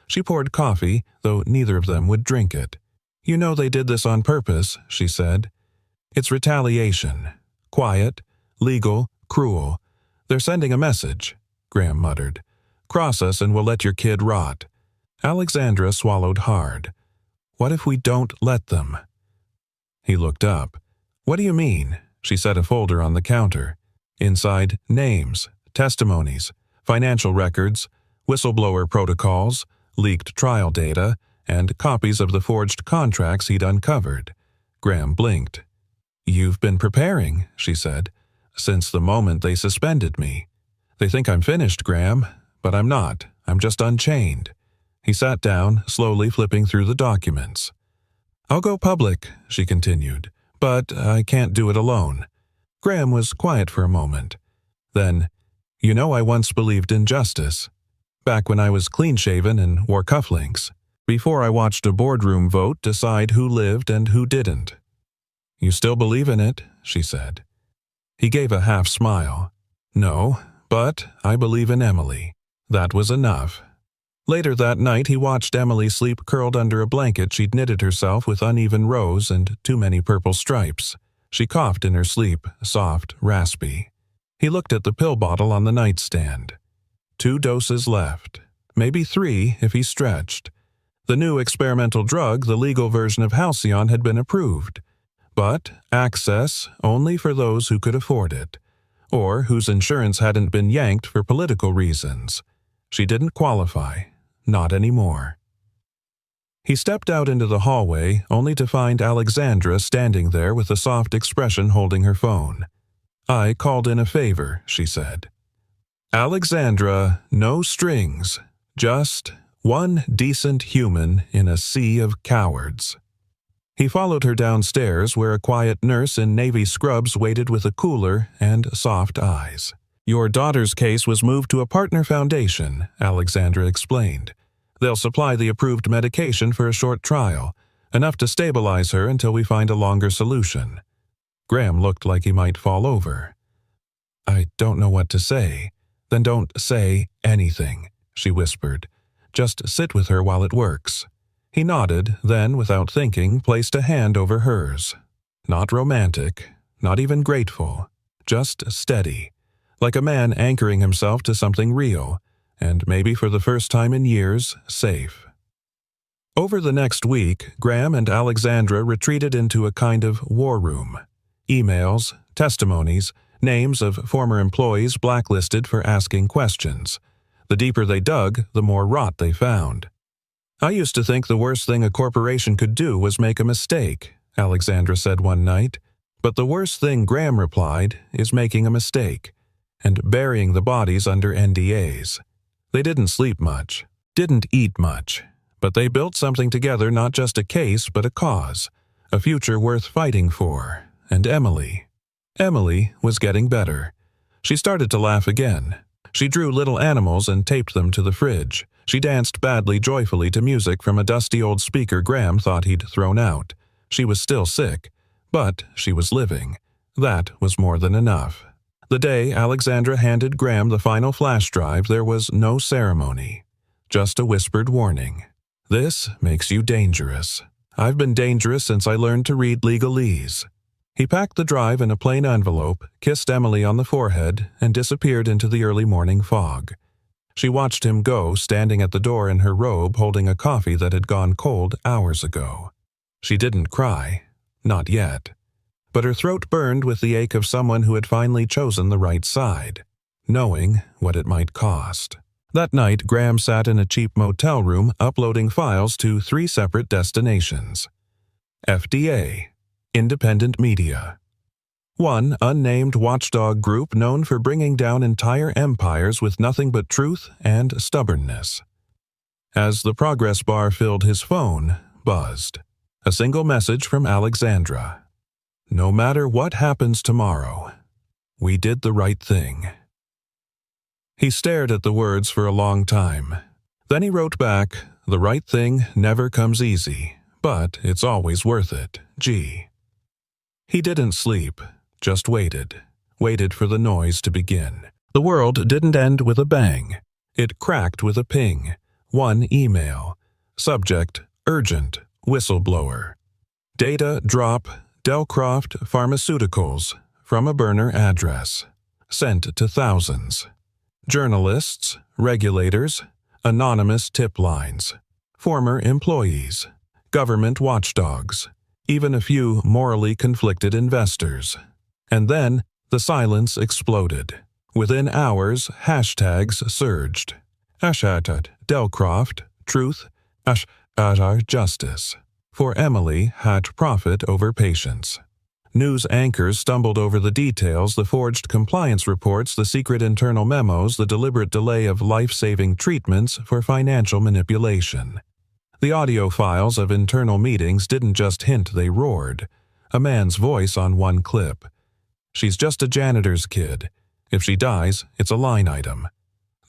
She poured coffee, though neither of them would drink it. You know they did this on purpose, she said. It's retaliation. Quiet, legal, cruel. They're sending a message, Graham muttered. Cross us and we'll let your kid rot. Alexandra swallowed hard. What if we don't let them? He looked up. What do you mean? She set a folder on the counter. Inside, names, testimonies, financial records, whistleblower protocols, leaked trial data, and copies of the forged contracts he'd uncovered. Graham blinked. "You've been preparing," she said, "since the moment they suspended me. They think I'm finished, Graham, but I'm not. I'm just unchained." He sat down, slowly flipping through the documents. "I'll go public," she continued, "but I can't do it alone." Graham was quiet for a moment. Then, "You know I once believed in justice. Back when I was clean-shaven and wore cufflinks. Before I watched a boardroom vote decide who lived and who didn't." "You still believe in it?" she said. He gave a half-smile. "No, but I believe in Emily." That was enough. Later that night he watched Emily sleep curled under a blanket she'd knitted herself with uneven rows and too many purple stripes. She coughed in her sleep, soft, raspy. He looked at the pill bottle on the nightstand. 2 doses left. Maybe 3 if he stretched. The new experimental drug, the legal version of Halcyon, had been approved. But access only for those who could afford it, or whose insurance hadn't been yanked for political reasons. She didn't qualify. Not anymore. He stepped out into the hallway, only to find Alexandra standing there with a soft expression holding her phone. "I called in a favor," she said. Alexandra, no strings, just one decent human in a sea of cowards. He followed her downstairs, where a quiet nurse in navy scrubs waited with a cooler and soft eyes. "Your daughter's case was moved to a partner foundation," Alexandra explained. "They'll supply the approved medication for a short trial, enough to stabilize her until we find a longer solution." Graham looked like he might fall over. "I don't know what to say." "Then don't say anything," she whispered. "Just sit with her while it works." He nodded, then, without thinking, placed a hand over hers. Not romantic, not even grateful, just steady, like a man anchoring himself to something real, and maybe for the first time in years, safe. Over the next week, Graham and Alexandra retreated into a kind of war room. Emails, testimonies, names of former employees blacklisted for asking questions. The deeper they dug, the more rot they found. "I used to think the worst thing a corporation could do was make a mistake," Alexandra said one night. "But the worst thing," Graham replied, "is making a mistake, and burying the bodies under NDAs. They didn't sleep much, didn't eat much, but they built something together, not just a case, but a cause, a future worth fighting for. And Emily was getting better. She started to laugh again. She drew little animals and taped them to the fridge. She danced badly joyfully to music from a dusty old speaker Graham thought he'd thrown out. She was still sick, but she was living. That was more than enough. The day Alexandra handed Graham the final flash drive, there was no ceremony. Just a whispered warning. "This makes you dangerous. I've been dangerous since I learned to read legalese." He packed the drive in a plain envelope, kissed Emily on the forehead, and disappeared into the early morning fog. She watched him go, standing at the door in her robe holding a coffee that had gone cold hours ago. She didn't cry. Not yet. But her throat burned with the ache of someone who had finally chosen the right side, knowing what it might cost. That night, Graham sat in a cheap motel room uploading files to 3 separate destinations. FDA. Independent media. One unnamed watchdog group known for bringing down entire empires with nothing but truth and stubbornness. As the progress bar filled his phone, buzzed. A single message from Alexandra. "No matter what happens tomorrow, we did the right thing." He stared at the words for a long time. Then he wrote back, "The right thing never comes easy, but it's always worth it, G." He didn't sleep, just waited for the noise to begin. The world didn't end with a bang. It cracked with a ping. One email. Subject, urgent, whistleblower. Data drop, Delcroft Pharmaceuticals, from a burner address. Sent to thousands. Journalists, regulators, anonymous tip lines. Former employees, government watchdogs, even a few morally conflicted investors. And then the silence exploded. Within hours, hashtags surged. Ashatat, Delcroft, truth, ajar, justice. For Emily had profit over patience. News anchors stumbled over the details, the forged compliance reports, the secret internal memos, the deliberate delay of life-saving treatments for financial manipulation. The audio files of internal meetings didn't just hint, they roared. A man's voice on one clip. She's just a janitor's kid. If she dies, it's a line item.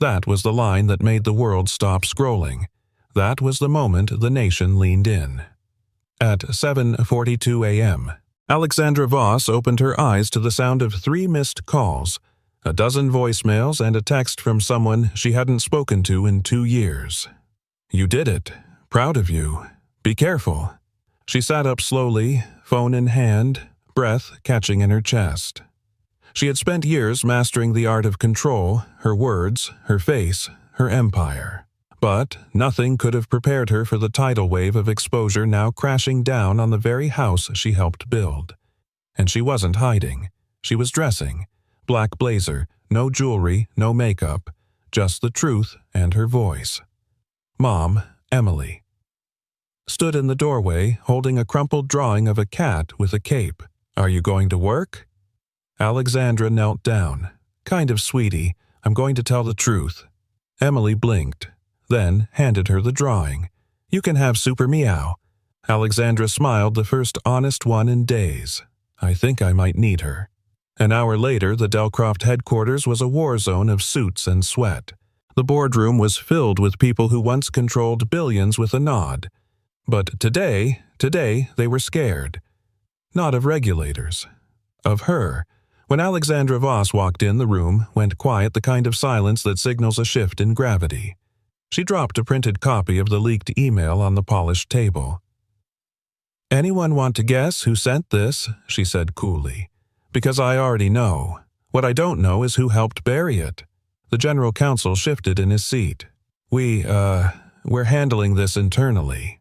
That was the line that made the world stop scrolling. That was the moment the nation leaned in. At 7:42 a.m., Alexandra Voss opened her eyes to the sound of 3 missed calls, a dozen voicemails, and a text from someone she hadn't spoken to in 2 years. "You did it. Proud of you. Be careful." She sat up slowly, phone in hand, breath catching in her chest. She had spent years mastering the art of control, her words, her face, her empire. But nothing could have prepared her for the tidal wave of exposure now crashing down on the very house she helped build. And she wasn't hiding. She was dressing. Black blazer, no jewelry, no makeup, just the truth and her voice. Mom, Emily, stood in the doorway holding a crumpled drawing of a cat with a cape. "Are you going to work?" Alexandra knelt down. "Kind of, sweetie. I'm going to tell the truth." Emily blinked, then handed her the drawing. "You can have Super Meow." Alexandra smiled, the first honest one in days. "I think I might need her." An hour later, the Delcroft headquarters was a war zone of suits and sweat. The boardroom was filled with people who once controlled billions with a nod. But today they were scared. Not of regulators. Of her. When Alexandra Voss walked in, the room went quiet, the kind of silence that signals a shift in gravity. She dropped a printed copy of the leaked email on the polished table. "Anyone want to guess who sent this?" she said coolly. "Because I already know. What I don't know is who helped bury it." The general counsel shifted in his seat. We're handling this internally."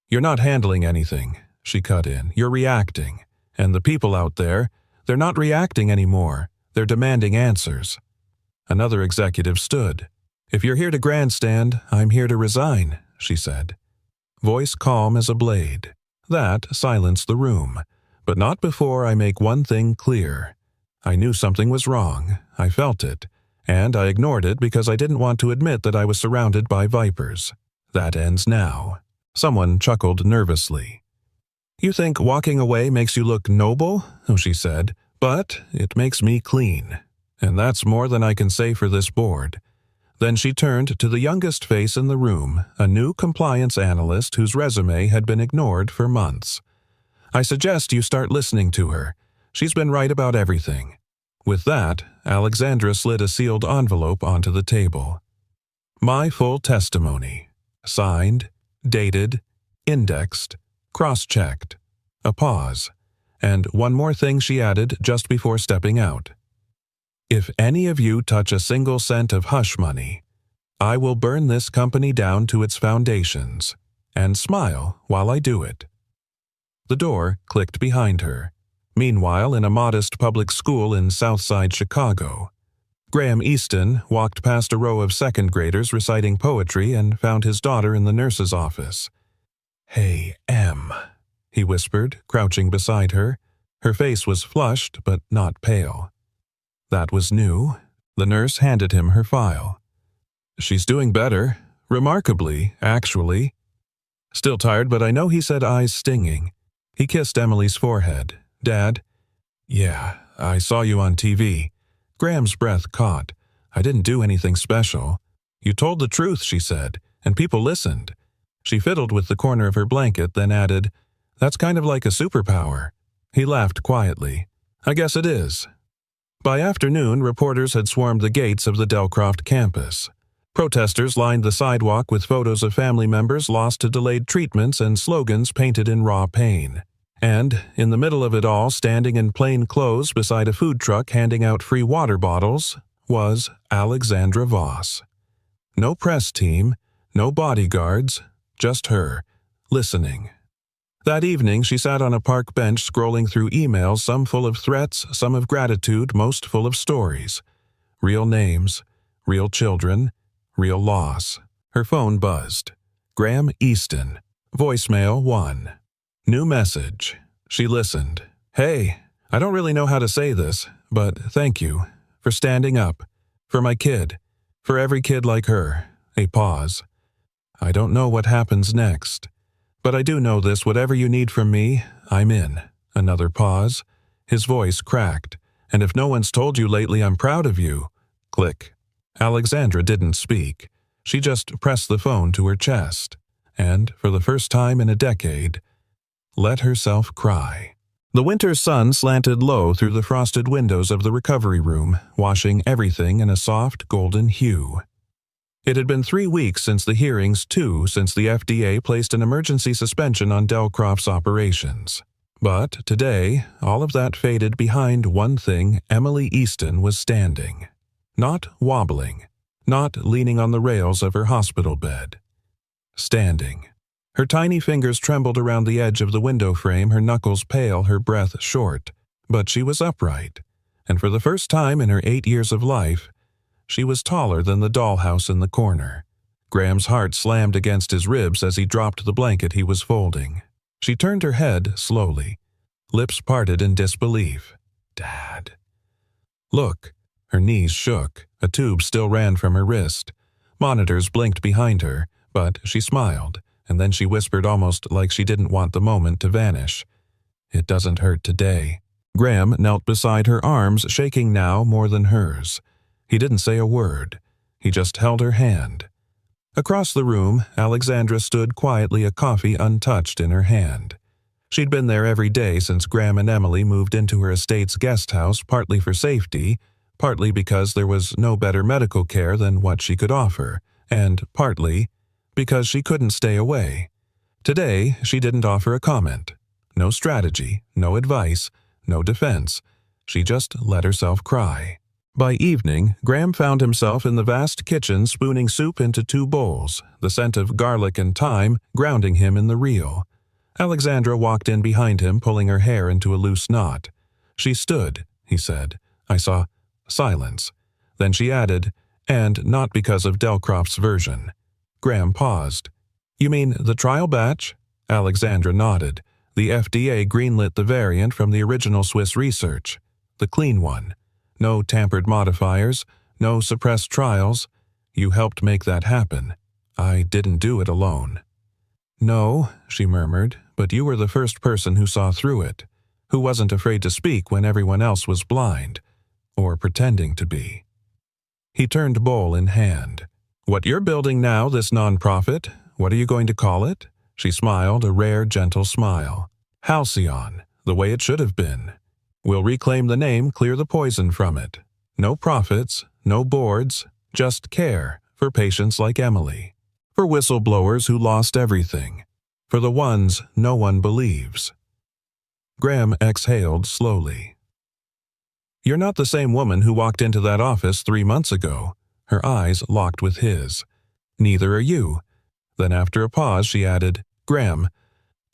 "You're not handling anything," she cut in. "You're reacting. And the people out there, they're not reacting anymore. They're demanding answers." Another executive stood. "If you're here to grandstand, I'm here to resign," she said. Voice calm as a blade. That silenced the room. "But not before I make one thing clear. I knew something was wrong. I felt it. And I ignored it because I didn't want to admit that I was surrounded by vipers. That ends now." Someone chuckled nervously. "You think walking away makes you look noble?" she said. "But it makes me clean. And that's more than I can say for this board." Then she turned to the youngest face in the room, a new compliance analyst whose resume had been ignored for months. "I suggest you start listening to her. She's been right about everything." With that, Alexandra slid a sealed envelope onto the table. "My full testimony. Signed, dated, indexed, cross-checked." A pause. And one more thing she added just before stepping out. "If any of you touch a single cent of hush money, I will burn this company down to its foundations, and smile while I do it." The door clicked behind her. Meanwhile, in a modest public school in Southside Chicago, Graham Easton walked past a row of second graders reciting poetry and found his daughter in the nurse's office. "Hey, Em," he whispered, crouching beside her. Her face was flushed but not pale. That was new. The nurse handed him her file. "She's doing better. Remarkably, actually." "Still tired, but I know," he said, eyes stinging. He kissed Emily's forehead. "Dad?" "Yeah, I saw you on TV." Graham's breath caught. "I didn't do anything special." "You told the truth," she said, "and people listened." She fiddled with the corner of her blanket, then added, "That's kind of like a superpower." He laughed quietly. "I guess it is." By afternoon, reporters had swarmed the gates of the Delcroft campus. Protesters lined the sidewalk with photos of family members lost to delayed treatments and slogans painted in raw pain. And, in the middle of it all, standing in plain clothes beside a food truck handing out free water bottles, was Alexandra Voss. No press team, no bodyguards, just her, listening. That evening, she sat on a park bench scrolling through emails, some full of threats, some of gratitude, most full of stories. Real names, real children, real loss. Her phone buzzed. Graham Easton. Voicemail 1. New message. She listened. Hey, I don't really know how to say this, but thank you for standing up. For my kid. For every kid like her. A pause. I don't know what happens next. But I do know this, whatever you need from me, I'm in. Another pause. His voice cracked. And if no one's told you lately I'm proud of you. Click. Alexandra didn't speak. She just pressed the phone to her chest. And, for the first time in a decade, let herself cry. The winter sun slanted low through the frosted windows of the recovery room, washing everything in a soft golden hue. It had been 3 weeks since the hearings, 2 since the FDA placed an emergency suspension on Delcroft's operations. But today, all of that faded behind one thing: Emily Easton was standing. Not wobbling, not leaning on the rails of her hospital bed. Standing. Her tiny fingers trembled around the edge of the window frame, her knuckles pale, her breath short. But she was upright, and for the first time in her 8 years of life, she was taller than the dollhouse in the corner. Graham's heart slammed against his ribs as he dropped the blanket he was folding. She turned her head slowly, lips parted in disbelief. Dad. Look. Her knees shook. A tube still ran from her wrist. Monitors blinked behind her, but she smiled, and then she whispered almost like she didn't want the moment to vanish. It doesn't hurt today. Graham knelt beside her, arms shaking now more than hers. He didn't say a word. He just held her hand. Across the room, Alexandra stood quietly, a coffee untouched in her hand. She'd been there every day since Graham and Emily moved into her estate's guest house, partly for safety, partly because there was no better medical care than what she could offer, and partly because she couldn't stay away. Today, she didn't offer a comment. No strategy, no advice, no defense. She just let herself cry. By evening, Graham found himself in the vast kitchen spooning soup into 2 bowls, the scent of garlic and thyme grounding him in the reel. Alexandra walked in behind him, pulling her hair into a loose knot. She stood, he said. I saw silence. Then she added, and not because of Delcroft's version. Graham paused. You mean the trial batch? Alexandra nodded. The FDA greenlit the variant from the original Swiss research. The clean one. No tampered modifiers, no suppressed trials. You helped make that happen. I didn't do it alone. No, she murmured, but you were the first person who saw through it, who wasn't afraid to speak when everyone else was blind, or pretending to be. He turned bowl in hand. What you're building now, this nonprofit, what are you going to call it? She smiled, a rare, gentle smile. Halcyon, the way it should have been. We'll reclaim the name, clear the poison from it. No profits, no boards, just care for patients like Emily. For whistleblowers who lost everything. For the ones no one believes. Graham exhaled slowly. You're not the same woman who walked into that office 3 months ago. Her eyes locked with his. Neither are you. Then after a pause she added, Graham,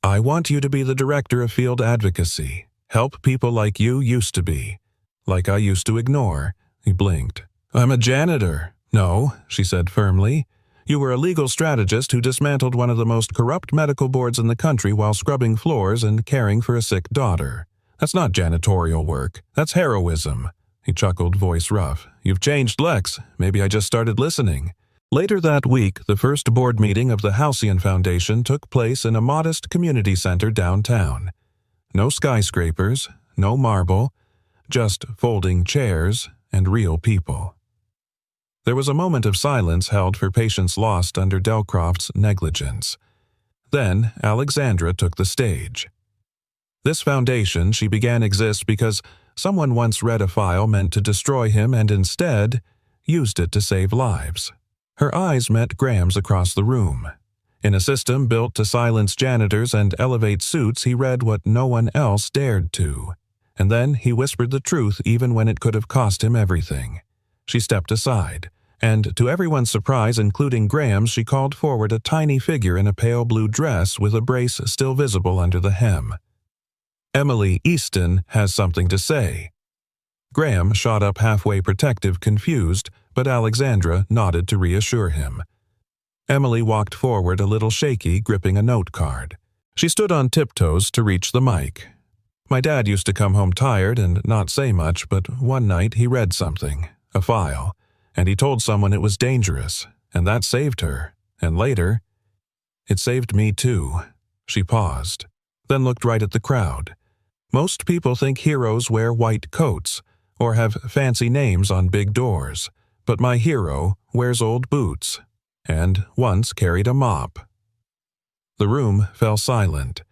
I want you to be the director of field advocacy. Help people like you used to be. Like I used to ignore. He blinked. I'm a janitor. No, she said firmly. You were a legal strategist who dismantled one of the most corrupt medical boards in the country while scrubbing floors and caring for a sick daughter. That's not janitorial work. That's heroism. He chuckled, voice rough. You've changed, Lex. Maybe I just started listening. Later that week, the first board meeting of the Halcyon Foundation took place in a modest community center downtown. No skyscrapers, no marble, just folding chairs and real people. There was a moment of silence held for patients lost under Delcroft's negligence. Then Alexandra took the stage. This foundation, she began, exists because someone once read a file meant to destroy him and instead used it to save lives. Her eyes met Graham's across the room. In a system built to silence janitors and elevate suits, he read what no one else dared to. And then he whispered the truth even when it could have cost him everything. She stepped aside, and to everyone's surprise, including Graham's, she called forward a tiny figure in a pale blue dress with a brace still visible under the hem. Emily Easton has something to say. Graham shot up halfway protective, confused, but Alexandra nodded to reassure him. Emily walked forward a little shaky, gripping a note card. She stood on tiptoes to reach the mic. My dad used to come home tired and not say much, but one night he read something, a file, and he told someone it was dangerous, and that saved her. And later, it saved me too. She paused, then looked right at the crowd. Most people think heroes wear white coats or have fancy names on big doors, but my hero wears old boots and once carried a mop. The room fell silent.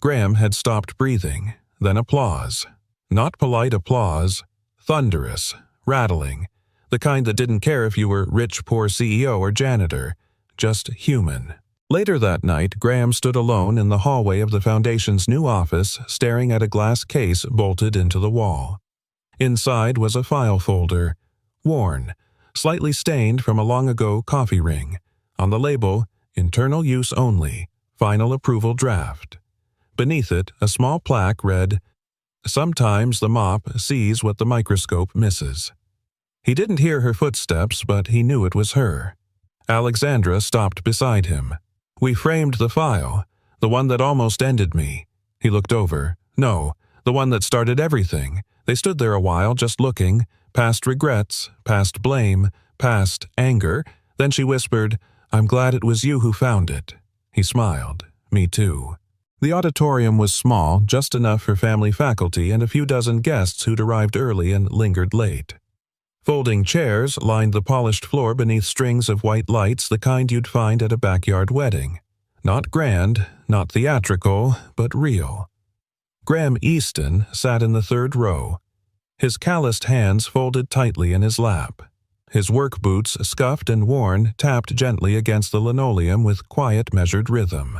Graham had stopped breathing, then applause. Not polite applause, thunderous, rattling, the kind that didn't care if you were rich, poor CEO or janitor, just human. Later that night, Graham stood alone in the hallway of the Foundation's new office, staring at a glass case bolted into the wall. Inside was a file folder, worn, slightly stained from a long-ago coffee ring. On the label, internal use only, final approval draft. Beneath it, a small plaque read, "Sometimes the mop sees what the microscope misses." He didn't hear her footsteps, but he knew it was her. Alexandra stopped beside him. "We framed the file, the one that almost ended me." He looked over. "No, the one that started everything." They stood there a while, just looking, past regrets, past blame, past anger. Then she whispered, "I'm glad it was you who found it." He smiled. "Me too." The auditorium was small, just enough for family faculty and a few dozen guests who'd arrived early and lingered late. Folding chairs lined the polished floor beneath strings of white lights, the kind you'd find at a backyard wedding. Not grand, not theatrical, but real. Graham Easton sat in the third row, his calloused hands folded tightly in his lap. His work boots, scuffed and worn, tapped gently against the linoleum with quiet, measured rhythm.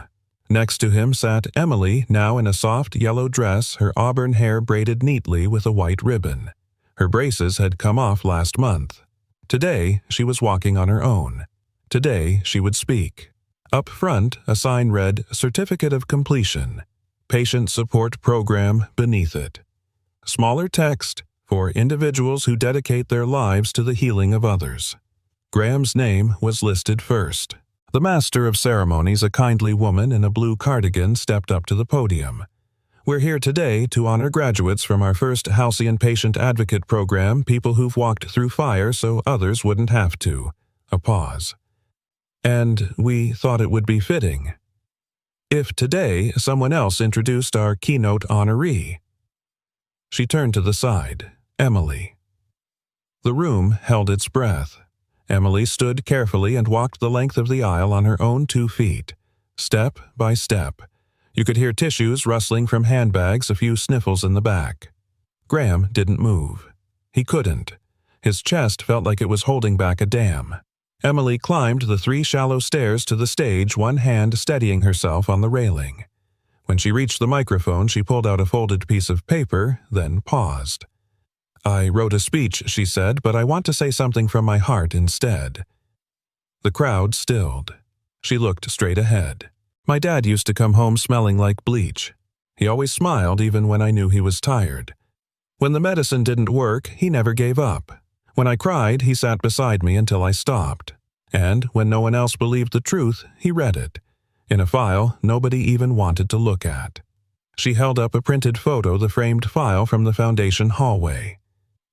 Next to him sat Emily, now in a soft yellow dress, her auburn hair braided neatly with a white ribbon. Her braces had come off last month. Today, she was walking on her own. Today, she would speak. Up front, a sign read, "Certificate of Completion." Patient Support Program beneath it. Smaller text, "For individuals who dedicate their lives to the healing of others." Graham's name was listed first. The master of ceremonies, a kindly woman in a blue cardigan, stepped up to the podium. "We're here today to honor graduates from our first Halcyon Patient Advocate Program, people who've walked through fire so others wouldn't have to." A pause. "And we thought it would be fitting if today someone else introduced our keynote honoree." She turned to the side. Emily. The room held its breath. Emily stood carefully and walked the length of the aisle on her own 2 feet, step by step. You could hear tissues rustling from handbags, a few sniffles in the back. Graham didn't move. He couldn't. His chest felt like it was holding back a dam. Emily climbed the 3 shallow stairs to the stage, one hand steadying herself on the railing. When she reached the microphone, she pulled out a folded piece of paper, then paused. "I wrote a speech," she said, "but I want to say something from my heart instead." The crowd stilled. She looked straight ahead. "My dad used to come home smelling like bleach. He always smiled even when I knew he was tired. When the medicine didn't work, he never gave up. When I cried, he sat beside me until I stopped. And when no one else believed the truth, he read it, in a file nobody even wanted to look at." She held up a printed photo, the framed file from the Foundation hallway.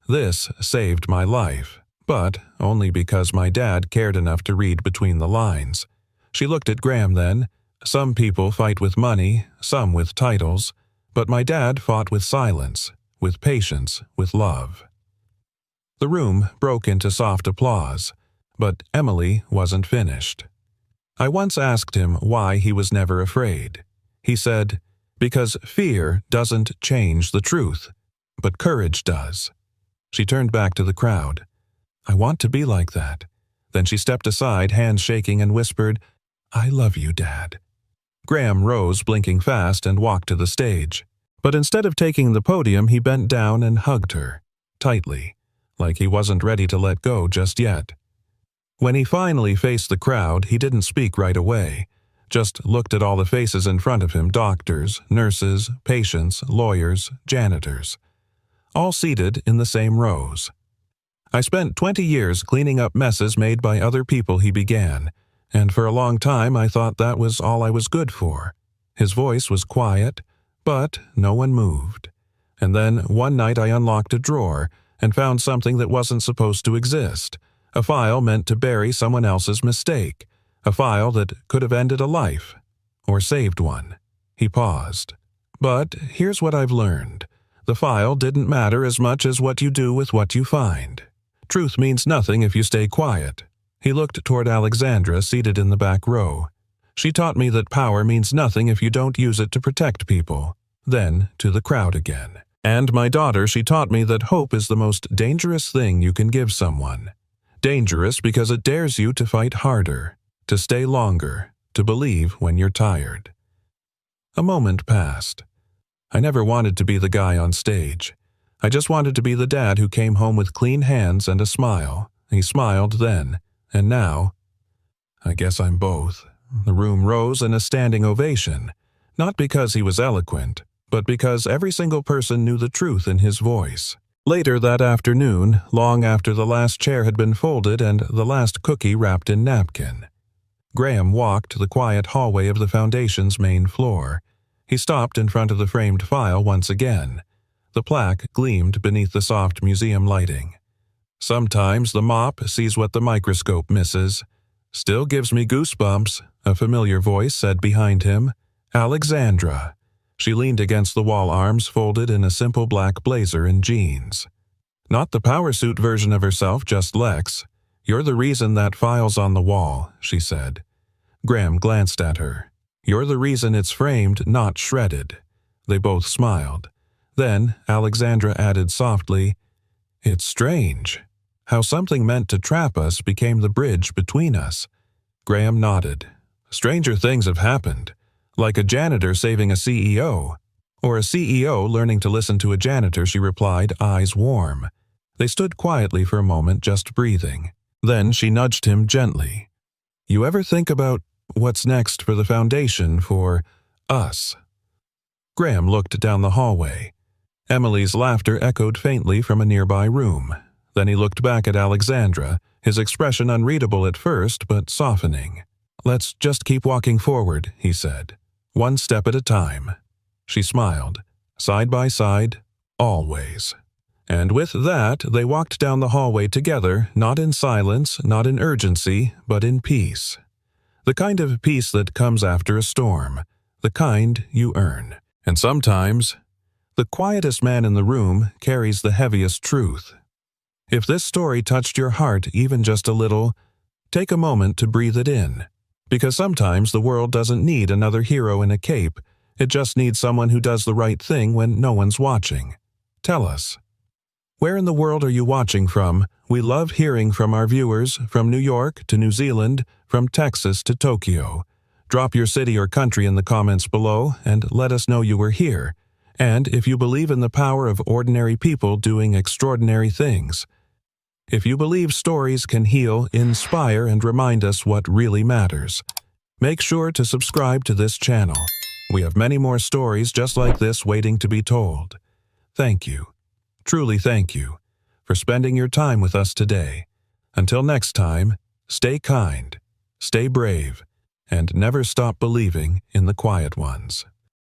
"This saved my life, but only because my dad cared enough to read between the lines." She looked at Graham then. "Some people fight with money, some with titles, but my dad fought with silence, with patience, with love." The room broke into soft applause, but Emily wasn't finished. "I once asked him why he was never afraid. He said, 'Because fear doesn't change the truth, but courage does.'" She turned back to the crowd. "I want to be like that." Then she stepped aside, hands shaking, and whispered, "I love you, Dad." Graham rose, blinking fast, and walked to the stage. But instead of taking the podium, he bent down and hugged her, tightly, like he wasn't ready to let go just yet. When he finally faced the crowd, he didn't speak right away, just looked at all the faces in front of him, doctors, nurses, patients, lawyers, janitors. all seated in the same rows. I spent 20 years cleaning up messes made by other people, he began, and for a long time I thought that was all I was good for. His voice was quiet, but no one moved. And then one night I unlocked a drawer and found something that wasn't supposed to exist, a file meant to bury someone else's mistake, a file that could have ended a life, or saved one. He paused. But here's what I've learned. The file didn't matter as much as what you do with what you find. Truth means nothing if you stay quiet. He looked toward Alexandra, seated in the back row. She taught me that power means nothing if you don't use it to protect people. Then to the crowd again. And my daughter, she taught me that hope is the most dangerous thing you can give someone. Dangerous because it dares you to fight harder, to stay longer, to believe when you're tired. A moment passed. I never wanted to be the guy on stage. I just wanted to be the dad who came home with clean hands and a smile. He smiled then, and now, I guess I'm both. The room rose in a standing ovation, not because he was eloquent, but because every single person knew the truth in his voice. Later that afternoon, long after the last chair had been folded and the last cookie wrapped in napkin, Graham walked the quiet hallway of the Foundation's main floor. He stopped in front of the framed file once again. The plaque gleamed beneath the soft museum lighting. Sometimes the mop sees what the microscope misses. Still gives me goosebumps, a familiar voice said behind him. Alexandra. She leaned against the wall, arms folded in a simple black blazer and jeans. Not the power suit version of herself, just Lex. You're the reason that file's on the wall, she said. Graham glanced at her. You're the reason it's framed, not shredded. They both smiled. Then Alexandra added softly, It's strange. How something meant to trap us became the bridge between us. Graham nodded. Stranger things have happened. Like a janitor saving a CEO. Or a CEO learning to listen to a janitor, she replied, eyes warm. They stood quietly for a moment, just breathing. Then she nudged him gently. You ever think about what's next for the Foundation, for us? Graham looked down the hallway. Emily's laughter echoed faintly from a nearby room. Then he looked back at Alexandra, his expression unreadable at first, but softening. Let's just keep walking forward, he said. One step at a time. She smiled. Side by side, always. And with that, they walked down the hallway together, not in silence, not in urgency, but in peace. The kind of peace that comes after a storm. The kind you earn. And sometimes, the quietest man in the room carries the heaviest truth. If this story touched your heart even just a little, take a moment to breathe it in. Because sometimes the world doesn't need another hero in a cape. It just needs someone who does the right thing when no one's watching. Tell us. Where in the world are you watching from? We love hearing from our viewers, from New York to New Zealand, from Texas to Tokyo. Drop your city or country in the comments below and let us know you were here. And if you believe in the power of ordinary people doing extraordinary things. If you believe stories can heal, inspire, and remind us what really matters. Make sure to subscribe to this channel. We have many more stories just like this waiting to be told. Thank you. Truly thank you for spending your time with us today. Until next time, stay kind, stay brave, and never stop believing in the quiet ones.